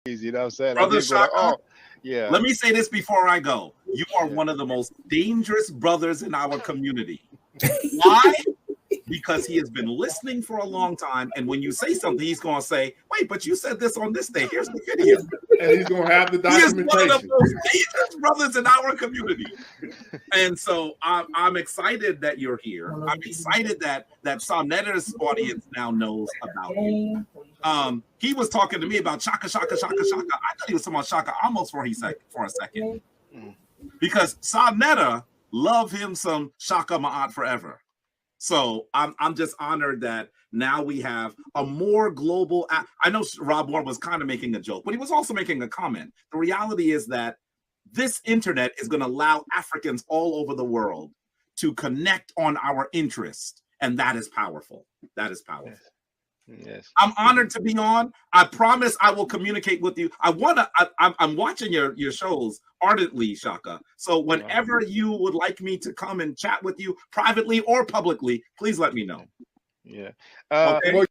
You know what I'm saying? I Brother did go like, Shaka, oh, yeah. let me say this before I go. You are Yeah. one of the most dangerous brothers in our community. Why? Because he has been listening for a long time, and when you say something, he's going to say, "Wait, but you said this on this day. Here's the video." And he's going to have the He is documentation. one of the most dangerous brothers in our community. And so I'm excited that you're here. I'm excited that Sonetter's audience now knows about you. He was talking to me about Shaka. I thought he was talking about Shaka almost for a second. Because Sonetta love him some Shaka Ma'at forever. So I'm just honored that now we have a more global. I know Rob Moore was kind of making a joke, but he was also making a comment. The reality is that this internet is going to allow Africans all over the world to connect on our interest, and that is powerful. That is powerful. Yes. I'm honored to be on. I promise I will communicate with you. I'm watching your shows ardently, Shaka. So whenever you would like me to come and chat with you privately or publicly, please let me know. Yeah. Okay?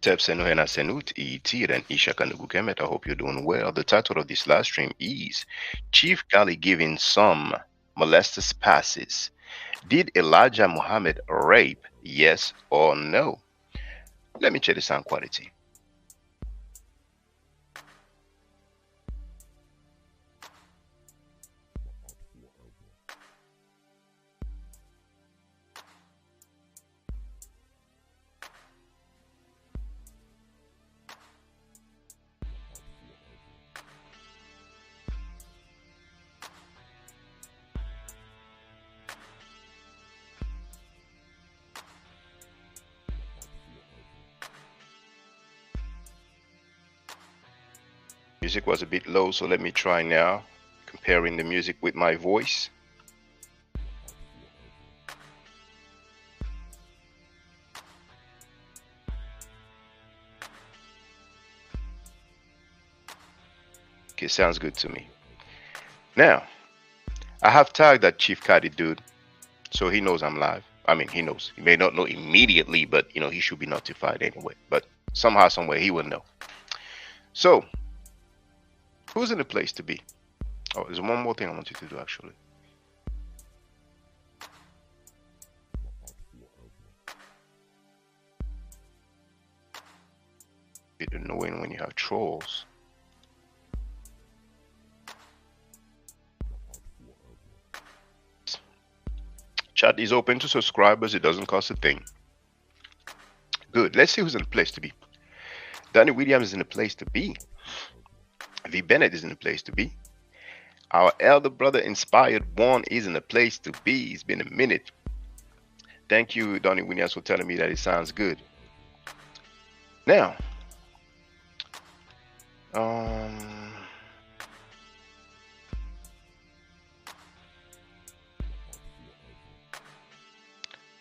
Sepsenuhena Senut Itiren Ishakanugukemet. I hope you're doing well. The title of this live stream is Chief Cali giving some molesters passes. Did Elijah Muhammad rape? Yes or no? Let me check the sound quality. Music was a bit low, so let me try now, comparing the music with my voice. Okay, sounds good to me. Now, I have tagged that Chief Cadi dude, so he knows I'm live. I mean, he knows. He may not know immediately, but you know, he should be notified anyway. But somehow, somewhere, he will know. So, who's in the place to be? Oh, there's one more thing I want you to do, actually. It's annoying when you have trolls. Chat is open to subscribers. It doesn't cost a thing. Good. Let's see who's in the place to be. Danny Williams is in the place to be. V. Bennett is in the place to be. Our elder brother Inspired One is in the place to be. It's been a minute. Thank you, Donnie Williams, for telling me that it sounds good. Now,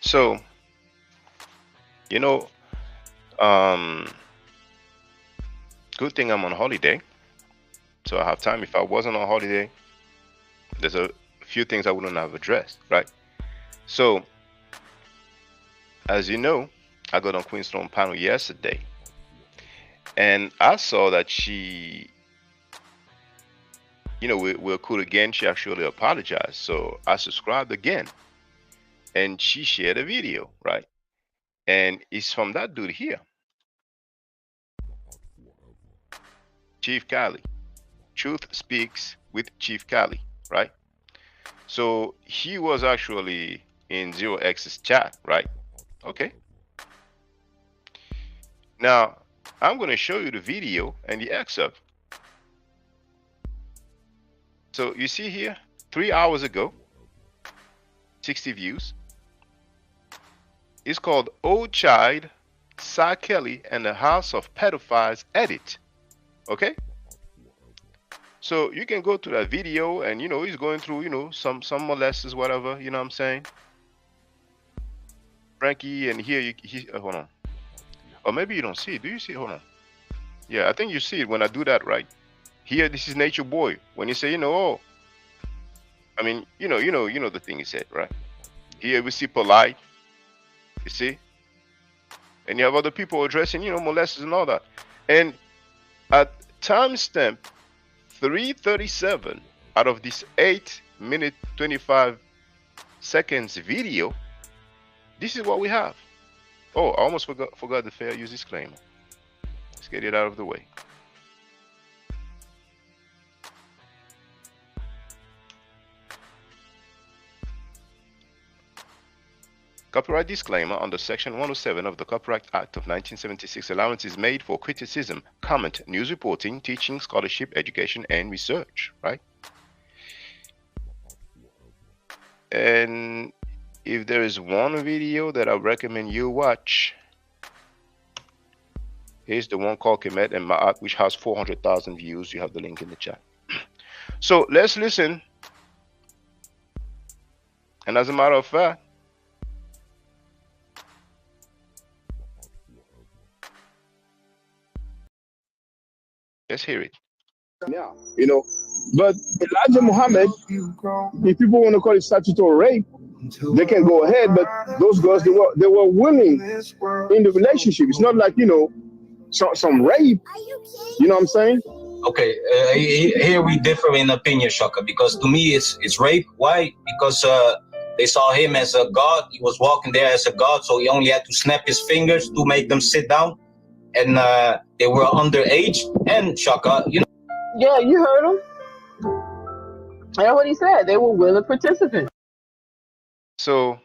so, you know, good thing I'm on holiday, so I have time. If I wasn't on holiday, there's a few things I wouldn't have addressed, right? So, as you know, I got on Queenstone panel yesterday, and I saw that she, we're cool again. She actually apologized, so I subscribed again, and she shared a video, right? And it's from that dude here, Chief Cali. Truth Speaks with Chief Cali, right? So he was actually in Zero X's chat, right? Okay. Now I'm going to show you the video and the excerpt. So you see here, 3 hours ago, 60 views. It's called Old Child, Cy Kelly and the House of Pedophiles Edit. Okay. So you can go to that video and he's going through some molesters, whatever, you know what I'm saying? Frankie, and here hold on. Or maybe you don't see it. Do you see it? Hold on. Yeah, I think you see it when I do that, right? Here, this is Nature Boy. When you say, oh, I mean, you know the thing he said, right? Here we see Polite, you see? And you have other people addressing, molesters and all that. And at timestamp 3:37 out of this 8-minute 25 seconds video, this is what we have. Oh, I almost forgot the fair use disclaimer. Let's get it out of the way. Copyright disclaimer under Section 107 of the Copyright Act of 1976. Allowance is made for criticism, comment, news reporting, teaching, scholarship, education, and research, right? And if there is one video that I recommend you watch, here's the one called Kemet and Ma'at, which has 400,000 views. You have the link in the chat. So let's listen. And as a matter of fact, let's hear it. Now, but Elijah Muhammad, if people want to call it statutory rape, they can go ahead. But those girls, they were willing in the relationship. It's not like some rape. You know what I'm saying? Okay, here we differ in opinion, Shaka. Because to me, it's rape. Why? Because they saw him as a god. He was walking there as a god, so he only had to snap his fingers to make them sit down. And they were underage. And Shaka, Yeah, you heard him. That's what he said. They were willing participants. So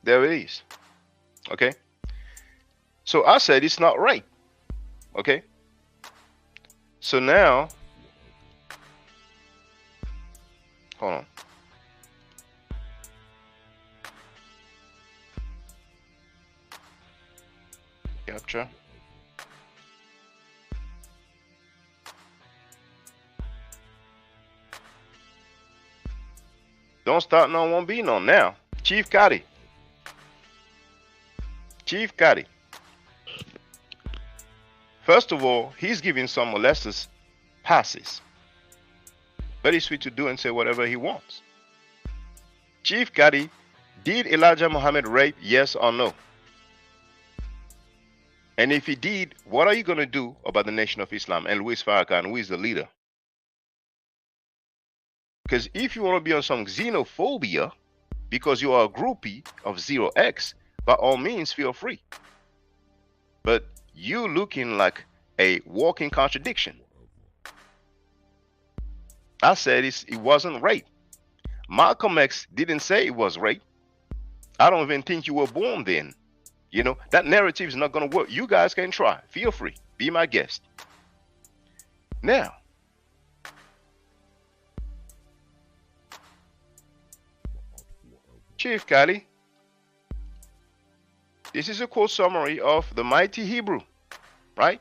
there it is. Okay. So I said it's not right. Okay. So now, hold on. Capture. Don't start none, won't be none now. Chief Cali. Chief Cali. First of all, he's giving some molesters passes. Very sweet to do and say whatever he wants. Chief Cali, did Elijah Muhammad rape, yes or no? And if he did, what are you going to do about the Nation of Islam and Louis Farrakhan, who is the leader? Because if you want to be on some xenophobia because you are a groupie of 0x, by all means, feel free. But you looking like a walking contradiction. I said it wasn't rape. Malcolm X didn't say it was rape. I don't even think you were born then. That narrative is not going to work. You guys can try. Feel free. Be my guest. Now, Chief Cali, this is a quote summary of the mighty Hebrew, right?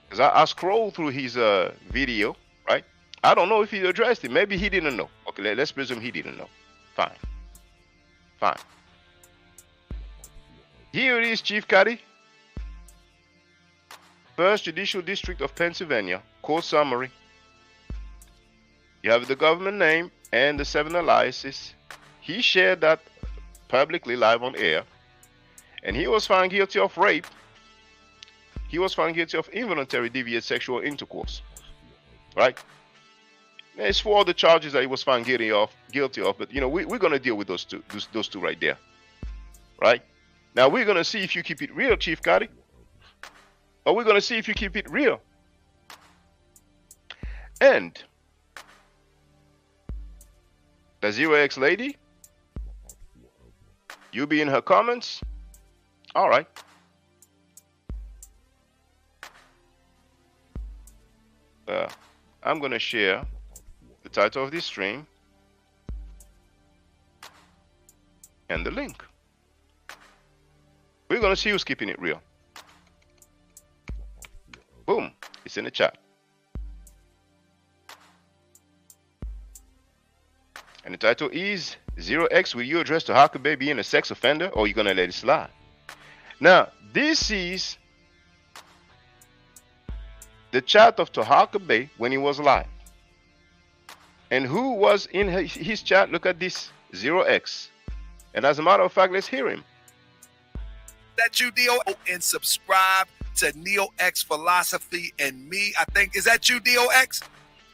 Because I scrolled through his video, right? I don't know if he addressed it. Maybe he didn't know. Okay, let's presume he didn't know. Fine. Fine. Here it is, Chief Cali. First Judicial District of Pennsylvania, quote summary. You have the government name and the 7 aliases. He shared that publicly live on air, and he was found guilty of rape. He was found guilty of involuntary deviant sexual intercourse, right? It's for all the charges that he was found guilty of. But you know, we're gonna deal with those two right there, right? Now we're gonna see if you keep it real, Chief Cali, or we're gonna see if you keep it real. And the 0x lady, you be in her comments. All right. I'm gonna share the title of this stream and the link. We're gonna see who's keeping it real. Boom, it's in the chat. And the title is 0x, will you address the Huckabee being a sex offender, or are you gonna let it slide? Now, this is the chat of Tahaka Bay when he was live. And who was in his chat? Look at this, 0x. And as a matter of fact, let's hear him. That you, Dio, and subscribe to Neo X Philosophy and me. I think, is that you, Dio X?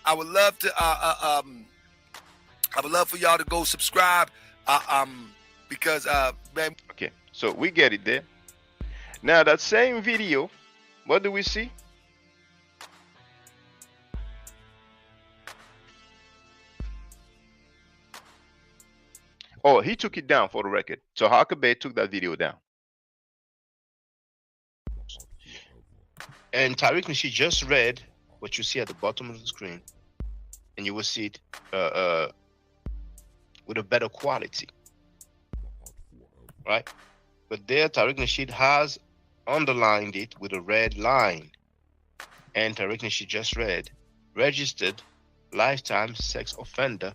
I would love to I would love for y'all to go subscribe because man. Okay, so we get it there. Now that same video, what do we see? Oh, he took it down for the record. So Huckabee took that video down. And Tariq Nasheed just read what you see at the bottom of the screen, and you will see it with a better quality, right? But there, Tariq Nasheed has underlined it with a red line, and Tariq Nasheed just read, registered lifetime sex offender,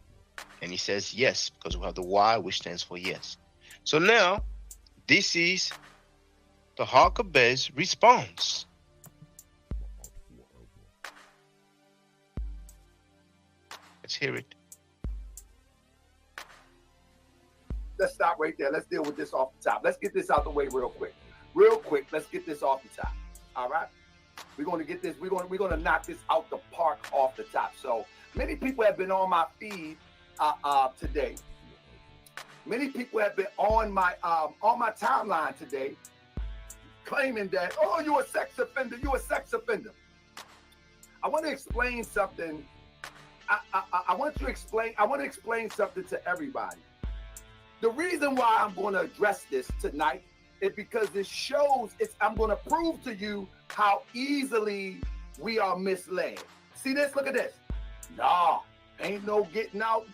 and he says yes, because we have the Y, which stands for yes. So now, this is the Huckabee's response. Let's hear it. Let's stop right there. Let's deal with this off the top. Let's get this out the way real quick. Real quick, let's get this off the top. All right? We're going to get this, we're going to knock this out the park off the top. So many people have been on my feed today. Many people have been on my timeline today claiming that, oh, you're a sex offender, you're a sex offender. I want to explain something. I want to explain something to everybody. The reason why I'm going to address this tonight is because this shows, I'm going to prove to you how easily we are misled. See this? Look at this. Nah, ain't no getting out.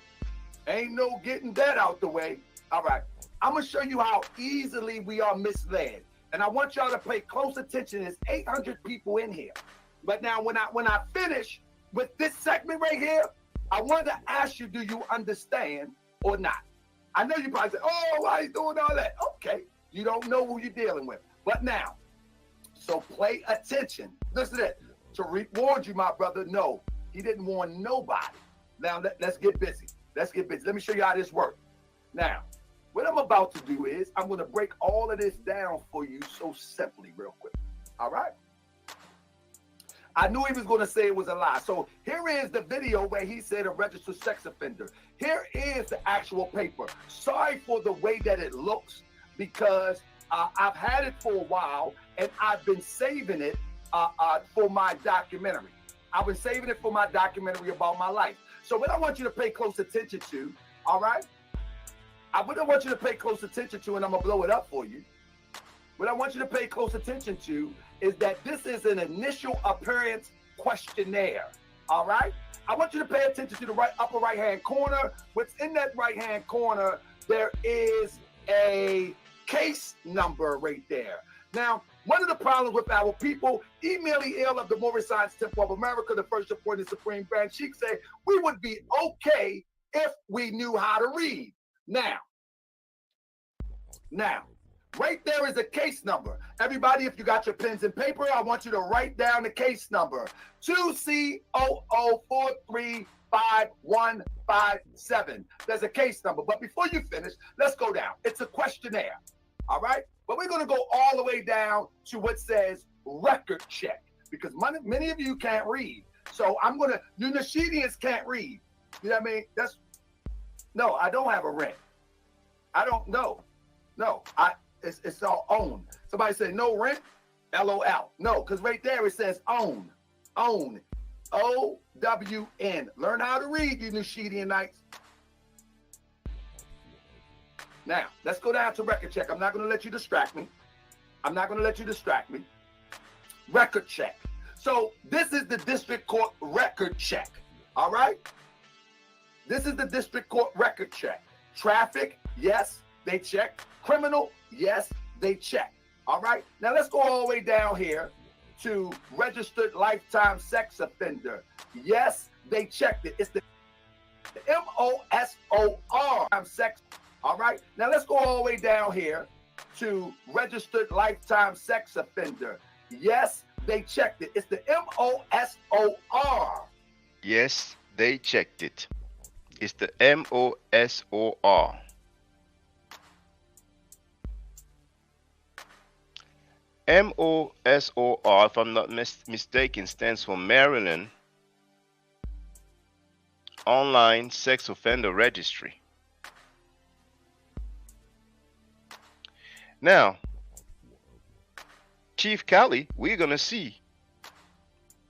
Ain't no getting that out the way. All right. I'm going to show you how easily we are misled. And I want y'all to pay close attention. There's 800 people in here. But now when I finish with this segment right here, I want to ask you, do you understand or not? I know you probably say, oh, why he's doing all that? Okay, you don't know who you're dealing with. But now, so pay attention. Listen to this. Tariq warned you, my brother. No, he didn't warn nobody. Now, let's get busy. Let's get busy. Let me show you how this works. Now, what I'm about to do is I'm going to break all of this down for you so simply real quick. All right? I knew he was going to say it was a lie. So here is the video where he said a registered sex offender. Here is the actual paper. Sorry for the way that it looks because I've had it for a while and I've been saving it for my documentary. I've been saving it for my documentary about my life. So what I want you to pay close attention to, all right? What I want you to pay close attention to, and I'm going to blow it up for you. What I want you to pay close attention to is that this is an initial appearance questionnaire, all right? I want you to pay attention to the upper right-hand corner. What's in that right-hand corner, there is a case number right there. Now, one of the problems with our people, Emily Ill of the Moorish Science Temple of America, the first appointed Supreme Grand Sheikh, said we would be okay if we knew how to read. Now, Right there is a case number. Everybody, if you got your pens and paper, I want you to write down the case number. 2C00435157. There's a case number. But before you finish, let's go down. It's a questionnaire. All right? But we're going to go all the way down to what says record check. Because many of you can't read. So I'm going to, you Nashidians can't read. You know what I mean? No, I don't have a rent. I don't know. No, it's all own. Somebody say no rent, LOL. No, because right there it says own. Own. OWN. Learn how to read, you Nushidianites. Now, let's go down to record check. I'm not going to let you distract me. Record check. So this is the district court record check. All right? This is the district court record check. Traffic, yes, they check. Criminal, yes, they check. All right? Now let's go all the way down here to registered lifetime sex offender. Yes, they checked it. It's the MOSOR sex. All right? Now let's go all the way down here to registered lifetime sex offender. Yes, they checked it. It's the MOSOR. Yes, they checked it. It's the MOSOR. MOSOR, if I'm not mistaken, stands for Maryland Online Sex Offender Registry. Now, Chief Cali, we're going to see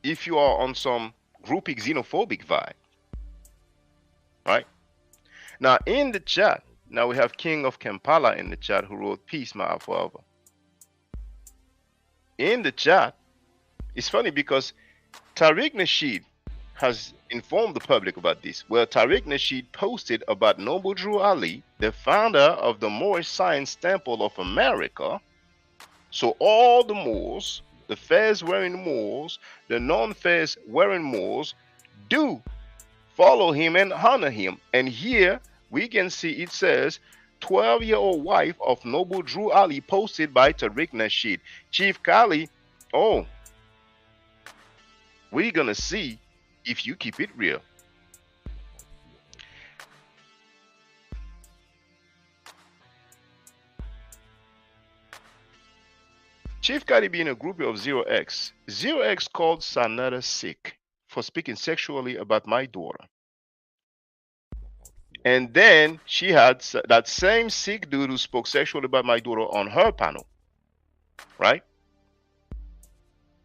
if you are on some groupie xenophobic vibe. Right? Now, in the chat, now we have King of Kampala in the chat who wrote, "Peace, my forever." In the chat, it's funny because Tariq Nasheed has informed the public about this. Well, Tariq Nasheed posted about Noble Drew Ali, the founder of the Moorish Science Temple of America. So all the Moors, the fez-wearing Moors, the non-fez-wearing Moors, do follow him and honor him. And here we can see it says 12-year-old wife of Noble Drew Ali, posted by Tariq Nasheed. Chief Cali, oh, we're gonna see if you keep it real. Chief Cali being a groupie of 0x. 0x called Sanada sick for speaking sexually about my daughter. And then she had that same sick dude who spoke sexually about my daughter on her panel, right?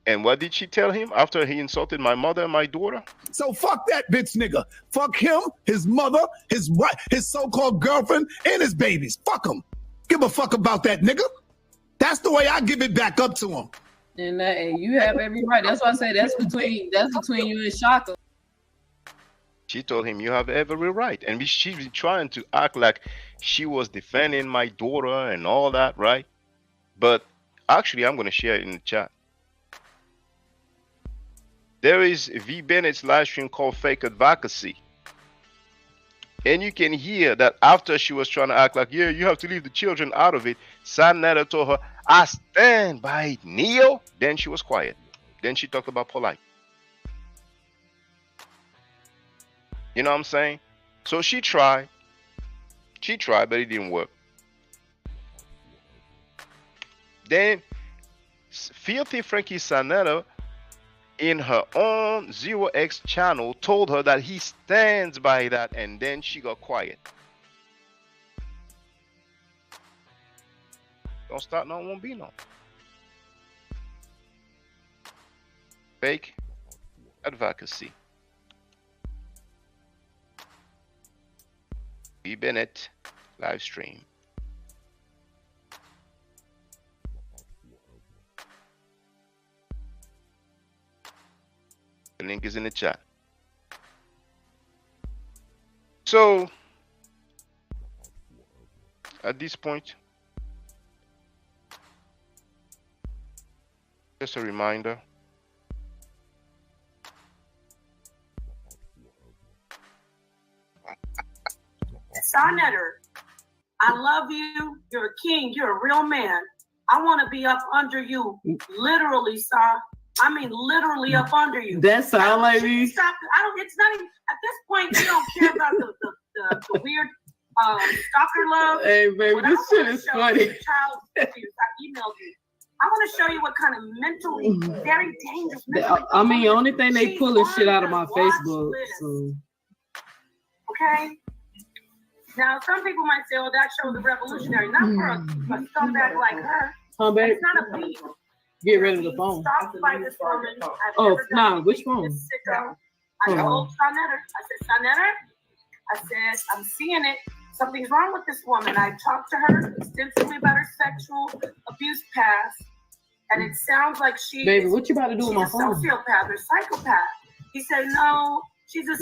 And what did she tell him after he insulted my mother and my daughter? So fuck that bitch nigga. Fuck him, his mother, his wife, his so-called girlfriend, and his babies. Fuck him. Give a fuck about that nigga. That's the way I give it back up to him. And you have every right. That's why I say that's between you and Shaka. She told him, you have every right. And she's been trying to act like she was defending my daughter and all that, right? But actually, I'm going to share it in the chat. There is V. Bennett's live stream called Fake Advocacy. And you can hear that after she was trying to act like, yeah, you have to leave the children out of it, Sanetta told her, I stand by Neo. Then she was quiet. Then she talked about polite. You know what I'm saying? So she tried. She tried, but it didn't work. Then Filthy Frankie Sanetta, in her own 0x channel, told her that he stands by that, and then she got quiet. Don't start none, won't be none. Fake advocacy. B. Bennett live stream. The link is in the chat. So, at this point, just a reminder. Sonnetter. I love you. You're a king. You're a real man. I want to be up under you, literally, sir. I mean, literally up under you. That sound like me. Stop. I don't. It's not even at this point. We don't care about the weird stalker love. Hey, baby, What this I shit wanna is show funny. you, child abuse. I emailed you. I want to show you what kind of mentally very dangerous. I mean, the only thing they She's pulling on shit out of the my watch Facebook. list. So. Okay. Now, some people might say, "Oh, that shows a revolutionary." Not for a scumbag like her. Huh, babe? It's not a beat. Get rid of the phone. Stalked by this woman. I've Oh, never done nah, anything which to phone? this sicko. I told Sonetter. I said, Sonetter, I said, I'm seeing it. Something's wrong with this woman. I talked to her extensively about her sexual abuse past, and it sounds like she Baby, is, what you about to do with my she's a phone? sociopath or psychopath. He said, no, she's a...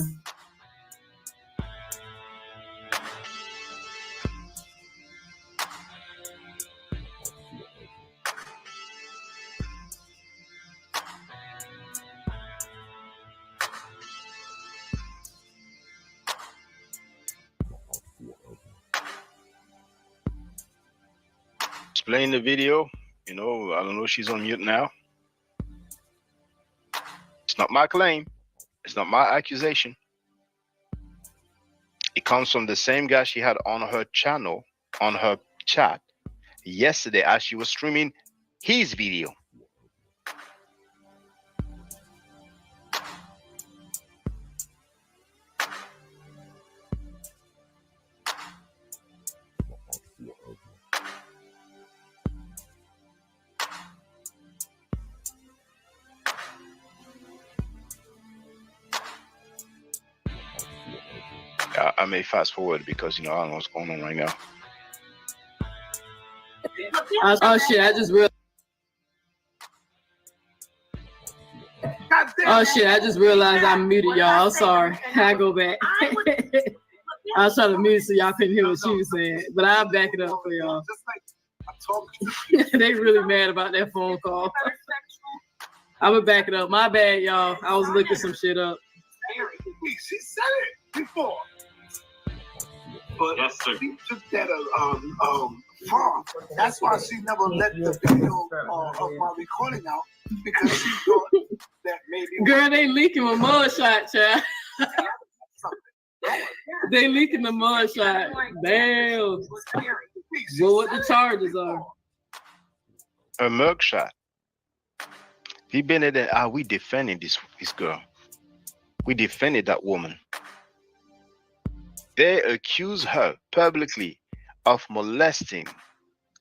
Playing the video, you know, I don't know if she's on mute now. It's not my claim. It's not my accusation. It comes from the same guy she had on her channel, on her chat yesterday as she was streaming his video. I may fast forward because, you know, I don't know what's going on right now. Oh shit! I just realized. Oh shit! I just realized I muted y'all. I'm sorry. I go back. I was trying to mute so y'all couldn't hear what she was saying, but I'll back it up for y'all. They really mad about that phone call. I'm gonna back it up. My bad, y'all. I was looking some shit up. She said it before. But Yes, sir. she took that far. That's why she never let the video of my recording out, because she thought that maybe Girl, they leaking my mud shot, child. They leaking the mud shot. Damn. Well, what the charges are? A mugshot. We been at that. We defending this girl. We defended that woman. They accuse her publicly of molesting,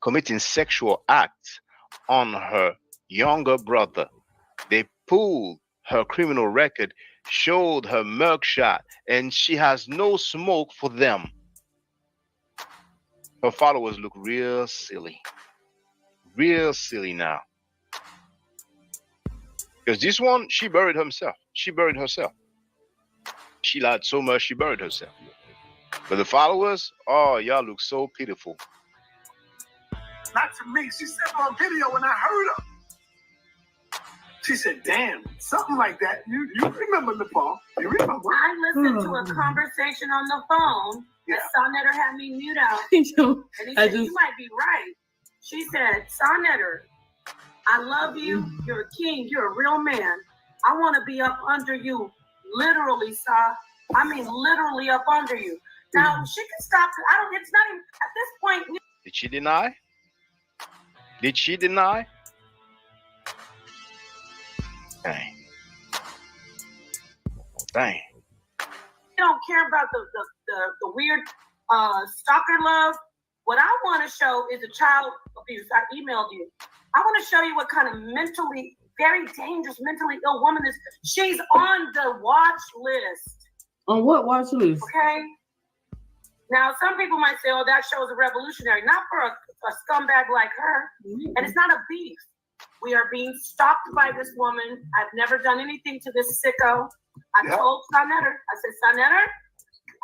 committing sexual acts on her younger brother. They pulled her criminal record, showed her mugshot, and she has no smoke for them. Her followers look real silly now. Because this one, she buried herself. She buried herself. She lied so much, she buried herself. But the followers, oh, y'all look so pitiful. not to me. She said on video when I heard her. She said, damn, something like that. You remember Nepal. You remember. I listened to a conversation on the phone that Sonetter had me mute out. And he said, you might be right. She said, Sonetter, I love you. You're a king. You're a real man. I want to be up under you. Literally, Sa. I mean, literally up under you. Now, she can stop. It's not even, at this point. Did she deny? Did she deny? Dang. Dang. You don't care about the weird stalker love. What I want to show is a child abuse. I emailed you. I want to show you what kind of mentally, very dangerous, mentally ill woman is. She's on the watch list. On what watch list? Okay. Now, some people might say, oh, that shows a revolutionary. Not for a scumbag like her. And it's not a beef. We are being stalked by this woman. I've never done anything to this sicko. I told Sonetter. I said, Sonetter,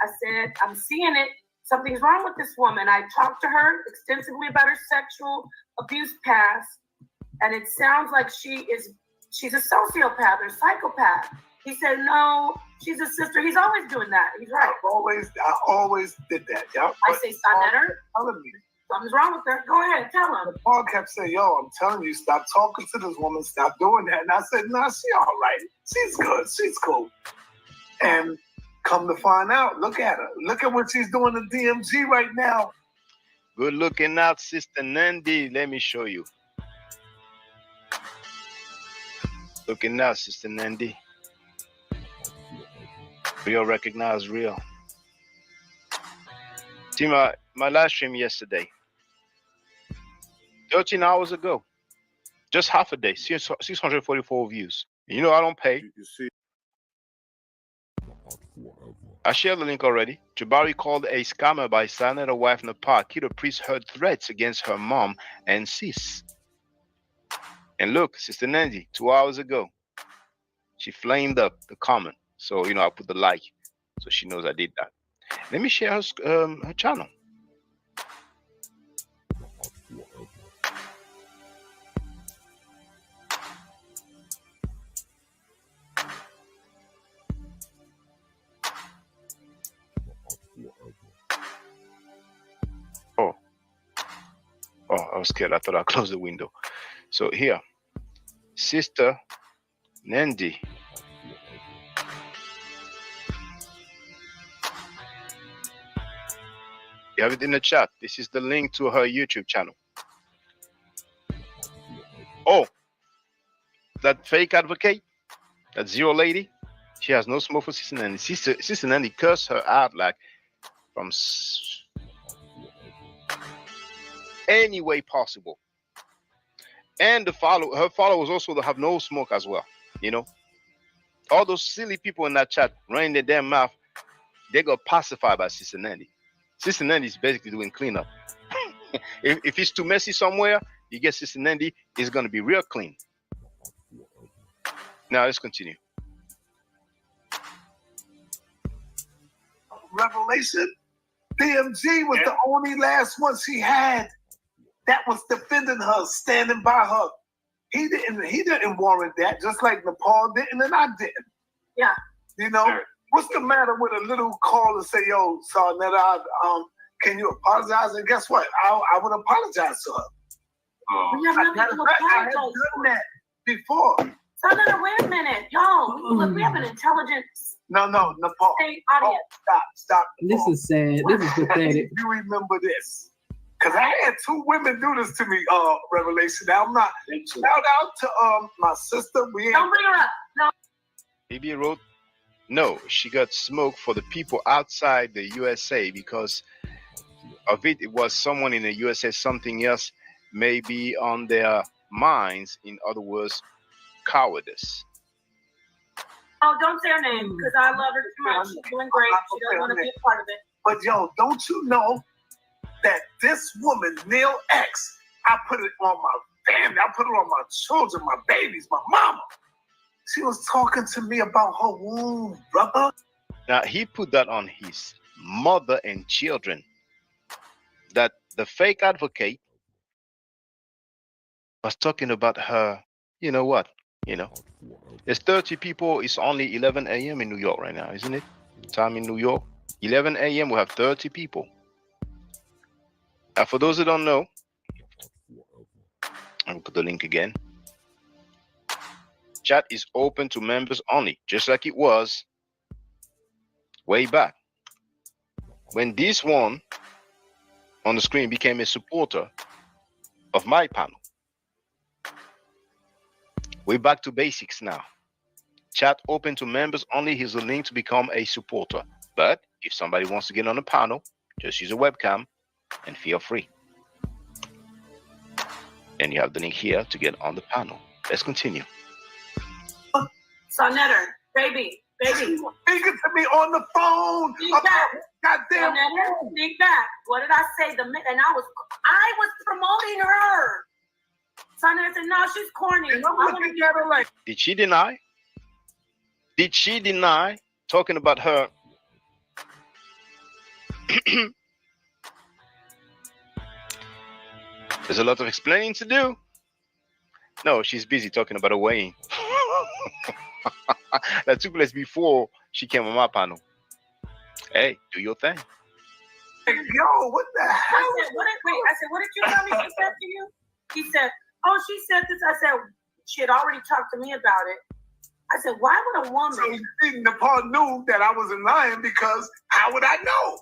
I said, I'm seeing it. Something's wrong with this woman. I talked to her extensively about her sexual abuse past. And it sounds like she's a sociopath or psychopath. He said, no, she's a sister. He's always doing that. He's right. I always did that. Yeah. I say, Sonetter, Telling me. something's wrong with her. Go ahead, tell him. Paul kept saying, yo, I'm telling you, stop talking to this woman. Stop doing that. And I said, nah, she all right. She's good. She's cool. And come to find out, look at her. Look at what she's doing in DMG right now. Good looking out, Sister Nandy. Let me show you. Looking out, Sister Nandy. Real recognize real. See my live stream yesterday. 13 hours ago. Just half a day. 644 views. You know I don't pay. I shared the link already. Jabari called a scammer by Sanetta wife in the park. Kiddo Priest heard threats against her mom and sis. And look, Sister Nancy, 2 hours ago, she flamed up the comment. So, I put the like so she knows I did that. Let me share her channel. Oh, I was scared. I thought I closed the window. So here, Sister Nandy. You have it in the chat. This is the link to her YouTube channel. Oh, that fake advocate, that zero lady, she has no smoke for Sister Nandy. Sister Nandy cursed her out like from any way possible. And her followers also have no smoke as well. All those silly people in that chat running their damn mouth, they got pacified by Sister Nandy. Sister Nandy is basically doing cleanup. if it's too messy somewhere, you get Sister Nandy, it's going to be real clean. Now let's continue. Revelation, DMG was the only last one she had that was defending her, standing by her. He didn't warrant that, just like Nepal didn't and I didn't. Yeah. What's the matter with a little call and say, yo, Sarnetta, can you apologize? And guess what? I would apologize to her. We have nothing to apologize I have done that before. Sarnetta, wait a minute. Look, we have an intelligent No, Nepal. state audience. Stop. This is sad. This is pathetic. You remember this. Because I had two women do this to me, Revelation. Now, I'm not. Shout out to my sister. Don't bring her up. No. BB wrote, no, she got smoke for the people outside the USA because of it. It was someone in the USA, something else may be on their minds. In other words, cowardice. Oh, don't say her name because I love her too much. She's doing great. She doesn't want to be a part of it. But yo, don't you know that this woman, Neil X, I put it on my family, I put it on my children, my babies, my mama. She was talking to me about her womb, brother. Now, he put that on his mother and children. That the fake advocate was talking about her, you know what? There's 30 people. It's only 11 a.m. in New York right now, isn't it? Time in New York. 11 a.m. we have 30 people. Now, for those who don't know, I'll put the link again. Chat is open to members only, just like it was way back when this one on the screen became a supporter of my panel. We're back to basics now. Chat open to members only. Here's a link to become a supporter. But if somebody wants to get on the panel, just use a webcam and feel free. And you have the link here to get on the panel. Let's continue. Sarnetta, baby. Speaking to me on the phone. Speak back. Goddamn. Sarnetta, speak back. What did I say? And I was promoting her. Sarnetta said, no, she's corny. And I'm looking at her like, did she deny? Did she deny talking about her? There's a lot of explaining to do. No, she's busy talking about her weighing. that took place before she came on my panel. Hey, do your thing. Yo, what the hell? I said, what did you tell me she said to you? He said, oh, she said this. I said, she had already talked to me about it. I said, why would a woman? So Nepal knew that I wasn't lying because how would I know?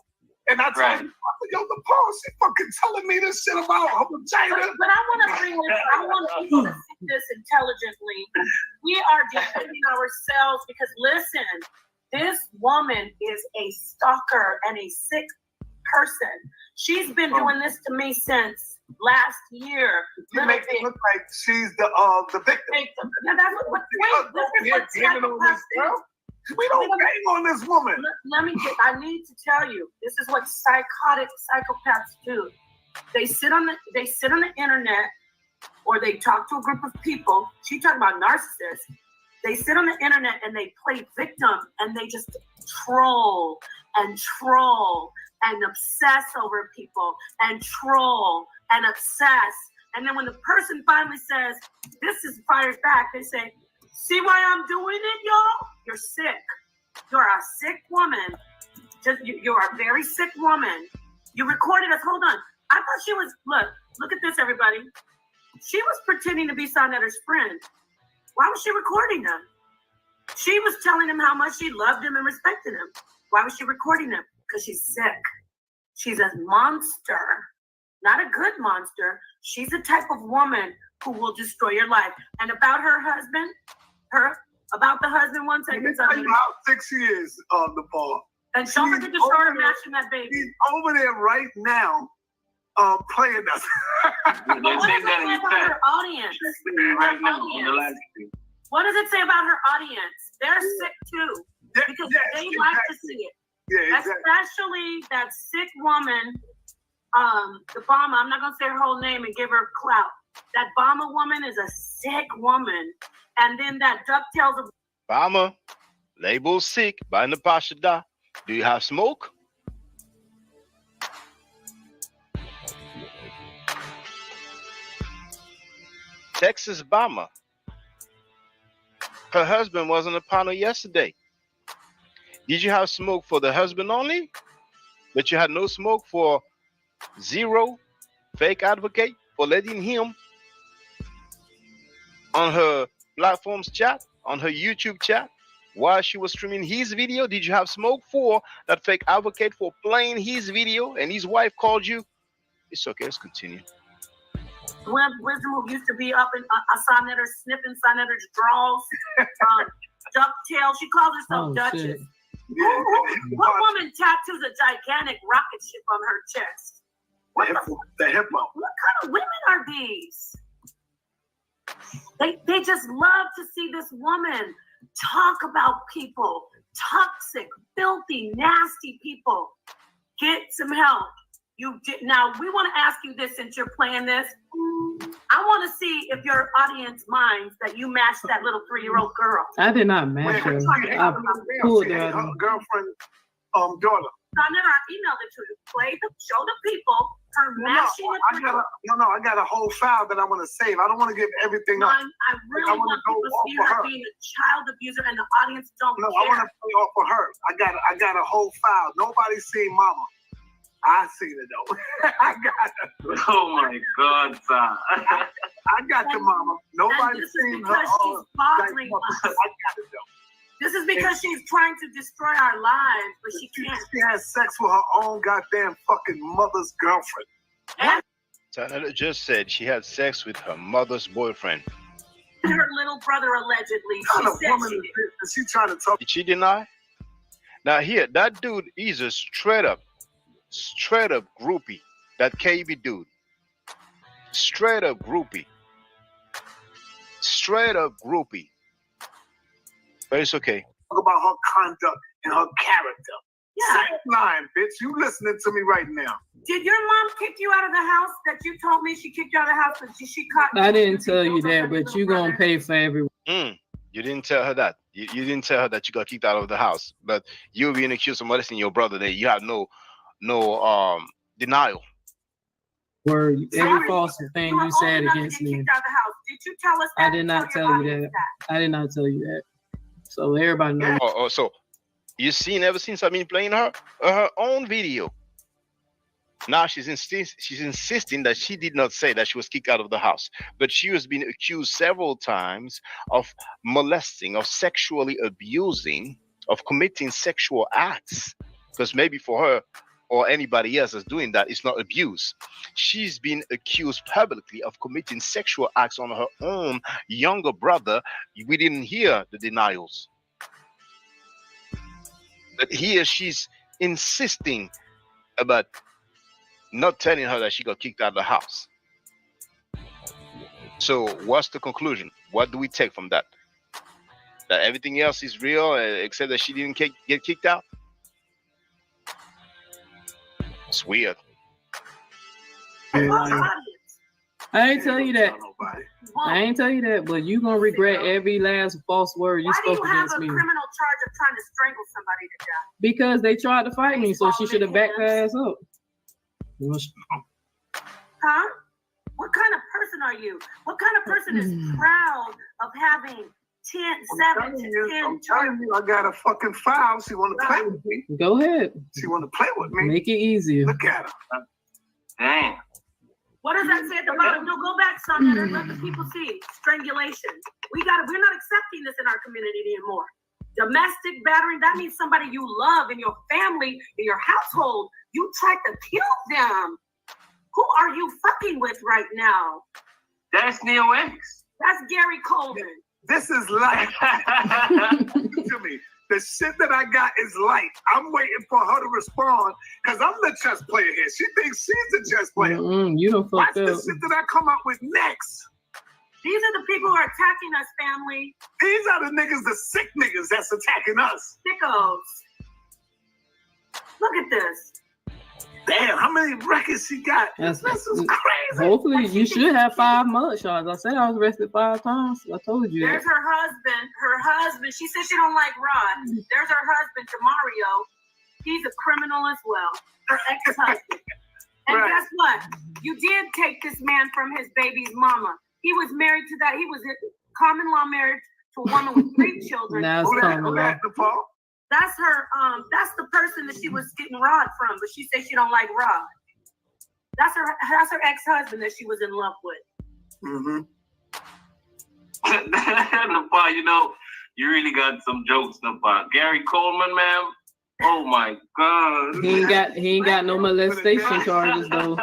And I told him, yo, Nepal, she fucking telling me this shit about her vagina. But I want to bring this, I want people to see this intelligently. We are defending ourselves because listen, this woman is a stalker and a sick person. She's been doing this to me since last year. You make it look like she's the victim. Yeah, that's what we don't bang on this woman. I need to tell you, this is what psychopaths do. They sit on the internet, or they talk to a group of people. She talking about narcissists. They sit on the internet and they play victim, and they just troll and obsess over people and troll and obsess. And then when the person finally says, this is fires back, they say, see why I'm doing it, y'all? You're sick. You're a sick woman. You're a very sick woman. You recorded us. Hold on. I thought she was, look at this, everybody. She was pretending to be Sonetter's friend. Why was she recording him? She was telling him how much she loved him and respected him. Why was she recording him? Because she's sick. She's a monster. Not a good monster. She's the type of woman who will destroy your life. And about her husband, about the husband, one second. Let me tell you how sick she is, Nepal. And don't forget to show her mashing that baby. He's over there right now, playing us. What does it say about her audience? What does it say about her audience? They're sick too. Because they like to see it. Yeah, exactly. Especially that sick woman, the Bama. I'm not gonna say her whole name and give her clout. That Bama woman is a sick woman. And then that DuckTales of Bama, label sick by Napashada. Do you have smoke? Texas Bama. Her husband was on the panel yesterday. Did you have smoke for the husband only? But you had no smoke for Zero, fake advocate, for letting him on her platform's chat, on her YouTube chat, while she was streaming his video? Did you have smoke for that fake advocate for playing his video and his wife called you? It's okay, let's continue. Wisdom, who used to be up in Sonetter, sniffing Sonetter's draws, DuckTales. She calls herself Duchess. What woman tattoos a gigantic rocket ship on her chest? The hippo. What kind of women are these? They just love to see this woman talk about people, toxic, filthy, nasty people. Get some help. Now we want to ask you this, since you're playing this. I want to see if your audience minds that you matched that little 3-year-old girl. I did not match her. I pulled her. Her girlfriend, daughter. I emailed it to you. Show the people her matching. I got a whole file that I want to save. I don't want to give everything up. I really want people to see her being a child abuser, and the audience don't care. I want to play off of her. I got a whole file. Nobody's seen Mama. I seen it though. I got it. Oh my God, son. I got the Mama. Nobody's seen her. She's bothering us. I got it though. This is because she's trying to destroy our lives, but she can't. She has sex with her own goddamn fucking mother's girlfriend. And Tanetta just said she had sex with her mother's boyfriend. her little brother, allegedly. She trying to talk. Did she deny? Now here, that dude, he's a straight up groupie. That KB dude. Straight up groupie. But it's okay. Talk about her conduct and her character. Yeah. Same line, bitch. You listening to me right now. Did your mom kick you out of the house that you told me she kicked you out of the house? But she caught you? I didn't tell you that, but you gonna pay for everyone. You didn't tell her that. You didn't tell her that you got kicked out of the house. But you being accused of molesting your brother, that you have no denial. Word, every false thing you said against me. Did you tell us that? I did not tell you that. I did not tell you that. So everybody knows. Oh, so you never seen Sabine playing her own video. Now she's insisting that she did not say that she was kicked out of the house, but she has been accused several times of molesting, of sexually abusing, of committing sexual acts. Because maybe for her or anybody else that's doing that, it's not abuse. She's been accused publicly of committing sexual acts on her own younger brother. We didn't hear the denials. But here she's insisting about not telling her that she got kicked out of the house. So what's the conclusion? What do we take from that? That everything else is real except that she didn't get kicked out? It's weird. I ain't tell you that. I ain't tell you that, but you gonna regret every last false word you spoke against me. Why do you have a criminal charge of trying to strangle somebody to death? Because they tried to fight me, so she should have backed her ass up. Huh? What kind of person are you? What kind of person is proud of having 7 to 10 I'm telling you, I got a fucking file. She want to play with me. Go ahead. She want to play with me. Make it easier. Look at her. Damn. What does that say at the bottom? No, go back, son. Let the people see. Strangulation. We're not accepting this in our community anymore. Domestic battery, that means somebody you love in your family, in your household. You tried to kill them. Who are you fucking with right now? That's Neo X. That's Gary Coleman. This is light. To me, the shit that I got is light. I'm waiting for her to respond because I'm the chess player here. She thinks she's the chess player. You don't fuck up. Watch the shit that I come up with next. These are the people who are attacking us, family. These are the niggas, the sick niggas that's attacking us. Sickos. Look at this. Damn, how many records she got? This is crazy. Hopefully, you should have 5 mugshots. I said I was arrested 5 times. I told you. There's her husband. Her husband. She said she don't like Rod. There's her husband, Demario. He's a criminal as well. Her ex-husband. And guess what? You did take this man from his baby's mama. He was married to that. He was in common law marriage to a woman with 3 children. Now it's common law. That's her. That's the person that she was getting Rod from, but she said she don't like Rod. That's her ex-husband that she was in love with. Napar, you know, you really got some jokes, Napar. Gary Coleman, man. Oh my God. He ain't got no molestation charges though.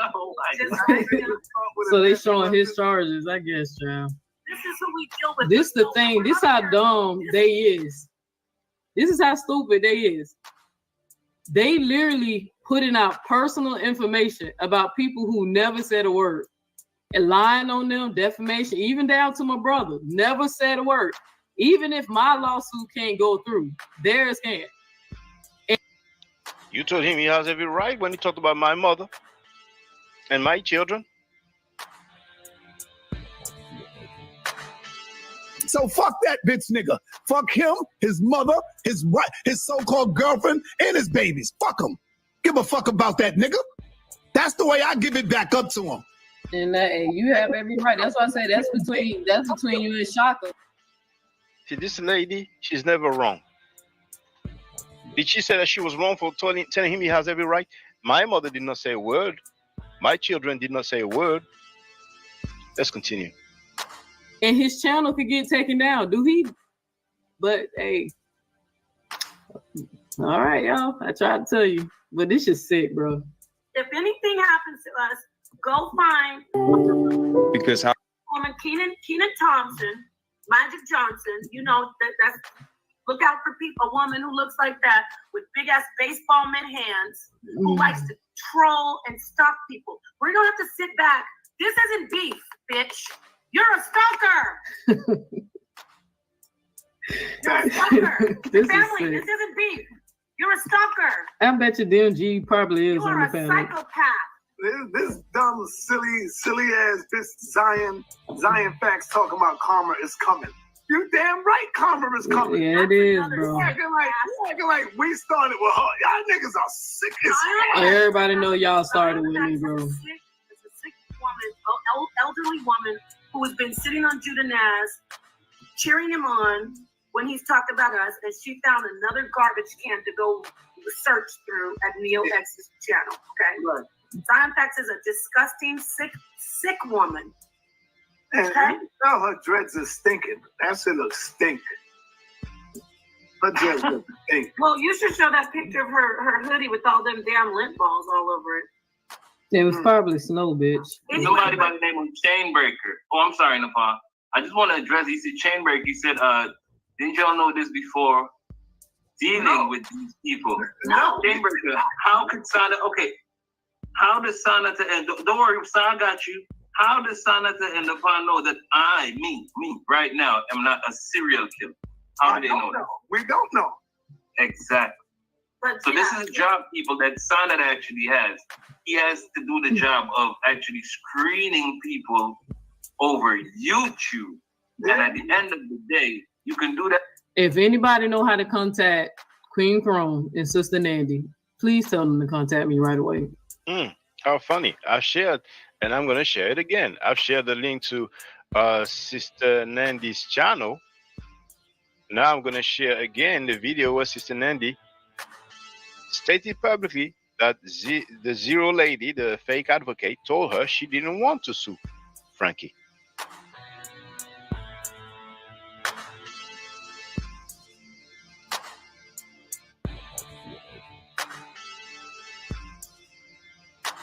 So they showing his charges, I guess, child. This is who we deal with. This the thing. This how dumb they is. This is how stupid they is. They literally putting out personal information about people who never said a word and lying on them, defamation, even down to my brother, never said a word. Even if my lawsuit can't go through, theirs can. You told him he has every right when he talked about my mother and my children. So fuck that bitch nigga. Fuck him, his mother, his wife, his so-called girlfriend, and his babies. Fuck him. Give a fuck about that nigga. That's the way I give it back up to him. And you have every right. That's why I say that's between you and Shaka. See, this lady, she's never wrong. Did she say that she was wrong for telling him he has every right? My mother did not say a word. My children did not say a word. Let's continue. And his channel could get taken down. Do he? But hey. All right, y'all. I tried to tell you. But this is sick, bro. If anything happens to us, go find because how woman Keenan Thompson, Magic Johnson, you know that's look out for people, a woman who looks like that with big ass baseball mitt hands, who likes to troll and stalk people. We're gonna have to sit back. This isn't beef, bitch. You're a stalker. You're a stalker. Family, this isn't beef. You're a stalker. I bet you DMG probably is you on the are a panel. psychopath. This dumb, silly ass bitch Zion Facts talking about karma is coming. You damn right karma is coming. Yeah, it is, bro. You acting like we started with her. Y'all niggas are sick as hell. Everybody know y'all started with me, bro. It's a sick woman, elderly woman who has been sitting on Judah Naz, cheering him on when he's talking about us, and she found another garbage can to go search through at Neo X's channel. Okay, Right. Zion Fax is a disgusting, sick woman. And Okay. you know her dreads are stinking. That shit looks stink. Her dreads look stink. Well, you should show that picture of her hoodie with all them damn lint balls all over it. It was probably snow, bitch. Somebody by the name of Chainbreaker. Oh, I'm sorry, Nepal. I just want to address. He said Chainbreaker. He said, didn't y'all know this before? Dealing with these people. No. Chainbreaker. How could Sana? Okay. How does Sana to end? Don't worry, Sana got you. How does Sana to end upon know that me, right now, am not a serial killer? How do they know that? We don't know. Exactly. But So this is a job, people, that Sana actually has. He has to do the job of actually screening people over YouTube. And at the end of the day, you can do that. If anybody know how to contact Queen Throne and Sister Nandy, please tell them to contact me right away. How funny. I've shared, and I'm going to share it again. I've shared the link to Sister Nandy's channel. Now I'm going to share again the video where Sister Nandy stated publicly that the Zero lady, the fake advocate, told her she didn't want to sue Frankie.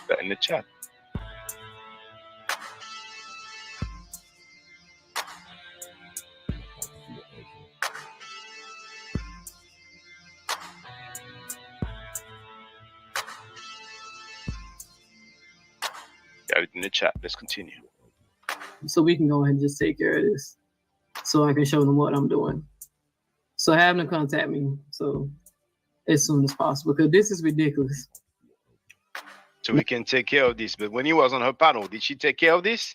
That in the chat. Got it in the chat. Let's continue. So we can go ahead and just take care of this, so I can show them what I'm doing. So have them contact me so as soon as possible, because this is ridiculous. So we can take care of this. But when he was on her panel, did she take care of this?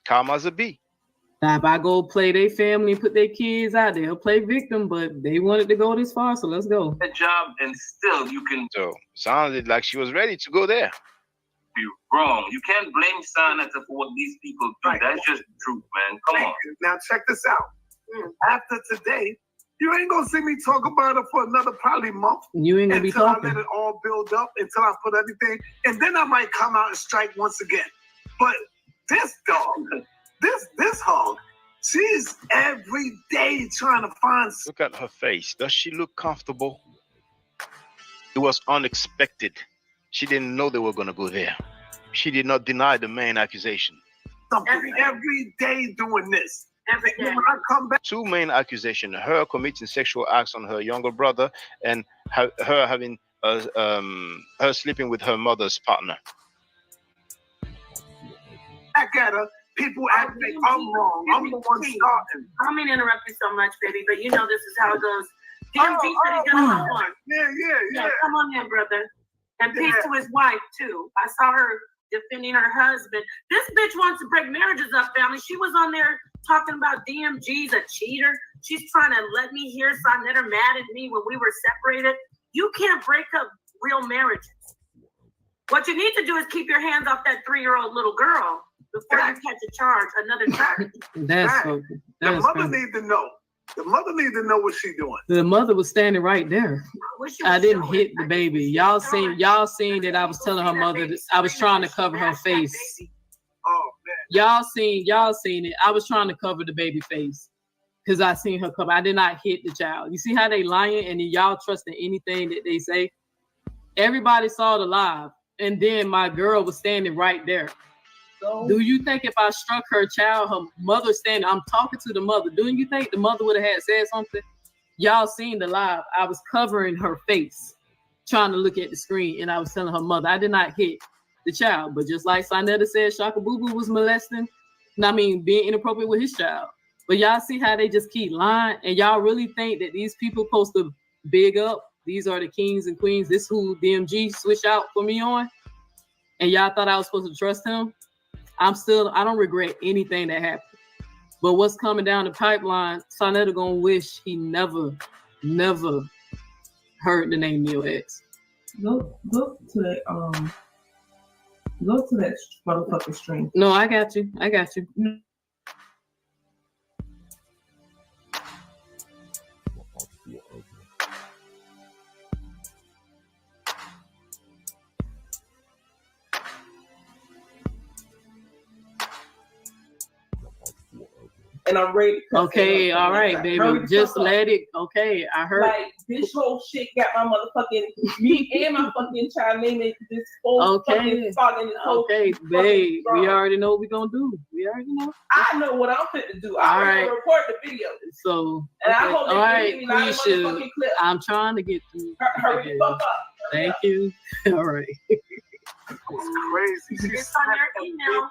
Calm as a bee. Now, if I go play their family and put their kids out there, play victim, but they wanted to go this far, so let's go. That job, and still you can. So sounded like she was ready to go there. Be wrong. You can't blame Sana for what these people do. Right. That's just the truth, man. Come on. Now check this out. After today, you ain't gonna see me talk about it for another probably month. You ain't gonna be until I talking. let it all build up, until I put everything, and then I might come out and strike once again. But this dog, this hog, she's every day trying to find. Look at her face. Does she look comfortable? It was unexpected. She didn't know they were going to go there. She did not deny the main accusation. Something every day doing this. Every day. When I come back, Two main accusations: her committing sexual acts on her younger brother, and her having her sleeping with her mother's partner. back at her, people act like I'm wrong. I'm the one starting. I don't mean to interrupt you so much, baby, but you know this is how it goes. DMG said he's gonna come on. Yeah. Come on in, brother. And peace to his wife too. I saw her defending her husband. This bitch wants to break marriages up, family. She was on there talking about DMG's a cheater. She's trying to let me hear Sonetta mad at me when we were separated. You can't break up real marriages. What you need to do is keep your hands off that 3-year-old little girl before you catch a charge, another charge. That's Right. so, The that's mother crazy. need to know. The mother need to know what she's doing. The mother was standing right there. Wish you I would didn't show hit it. the baby. Y'all seen that I was telling her mother that I was trying to cover her face. Oh man. Y'all seen it. I was trying to cover the baby face because I seen her cover. I did not hit the child. You see how they lying and then y'all trusting anything that they say? Everybody saw the live, and then my girl was standing right there. Do you think if I struck her child, her mother standing, I'm talking to the mother, do you think the mother would have had said something? Y'all seen the live. I was covering her face, trying to look at the screen, and I was telling her mother, I did not hit the child. But just like Sonetta said, Shaka Boo Boo was molesting, being inappropriate with his child. But y'all see how they just keep lying, and y'all really think that these people supposed to big up, these are the kings and queens, this who DMG switched out for me on, and y'all thought I was supposed to trust him? I don't regret anything that happened. But what's coming down the pipeline, Sonetta gonna wish he never heard the name Neo X. Go to that motherfucking stream. No, I got you. and I'm ready to cuss Okay, at her. all right, Like, baby. hurry the Just fuck up. let it. Okay, I heard. Like, this whole shit got my motherfucking, me and my fucking child naming this whole fucking song in this whole Okay, fucking babe. We song. already know what we're gonna do. We already know. I know what I'm fit to do. All I'm right. gonna record the video. So, And okay. I hope they All can right, hear me loud in please shoot. motherfucking clip. I'm trying to get through. Hurry the fuck up. Thank you. All right. It's crazy. She's It's on your email.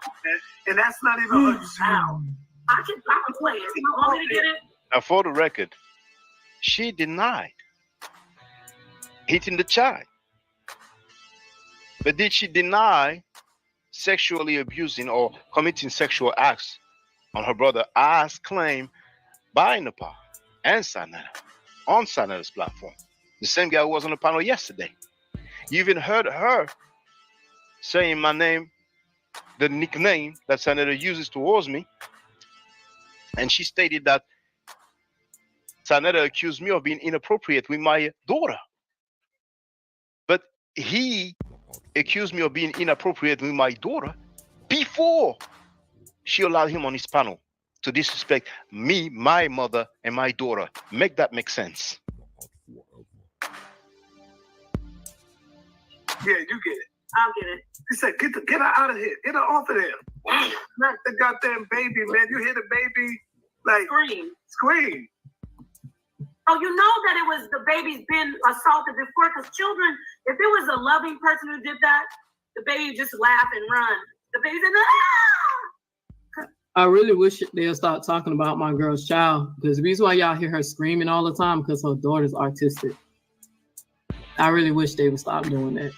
and that's not even her child. I can play it. You want me to get it? Now, for the record, she denied hitting the child. But did she deny sexually abusing or committing sexual acts on her brother as claimed by Nepal and Sanada on Sanada's platform? The same guy who was on the panel yesterday. You even heard her saying my name, the nickname that Sanada uses towards me. And she stated that Sanada accused me of being inappropriate with my daughter. But he accused me of being inappropriate with my daughter before she allowed him on his panel to disrespect me, my mother, and my daughter. Make that make sense. Yeah, you get it. I'll get it. He said, get her out of here. Get her off of there. Not the goddamn baby, man. You hear the baby, like, scream. Oh, you know that it was the baby's been assaulted before, because children, if it was a loving person who did that, the baby just laugh and run. The baby's in the I really wish they'll start talking about my girl's child, because the reason why y'all hear her screaming all the time because her daughter's autistic. I really wish they would stop doing that.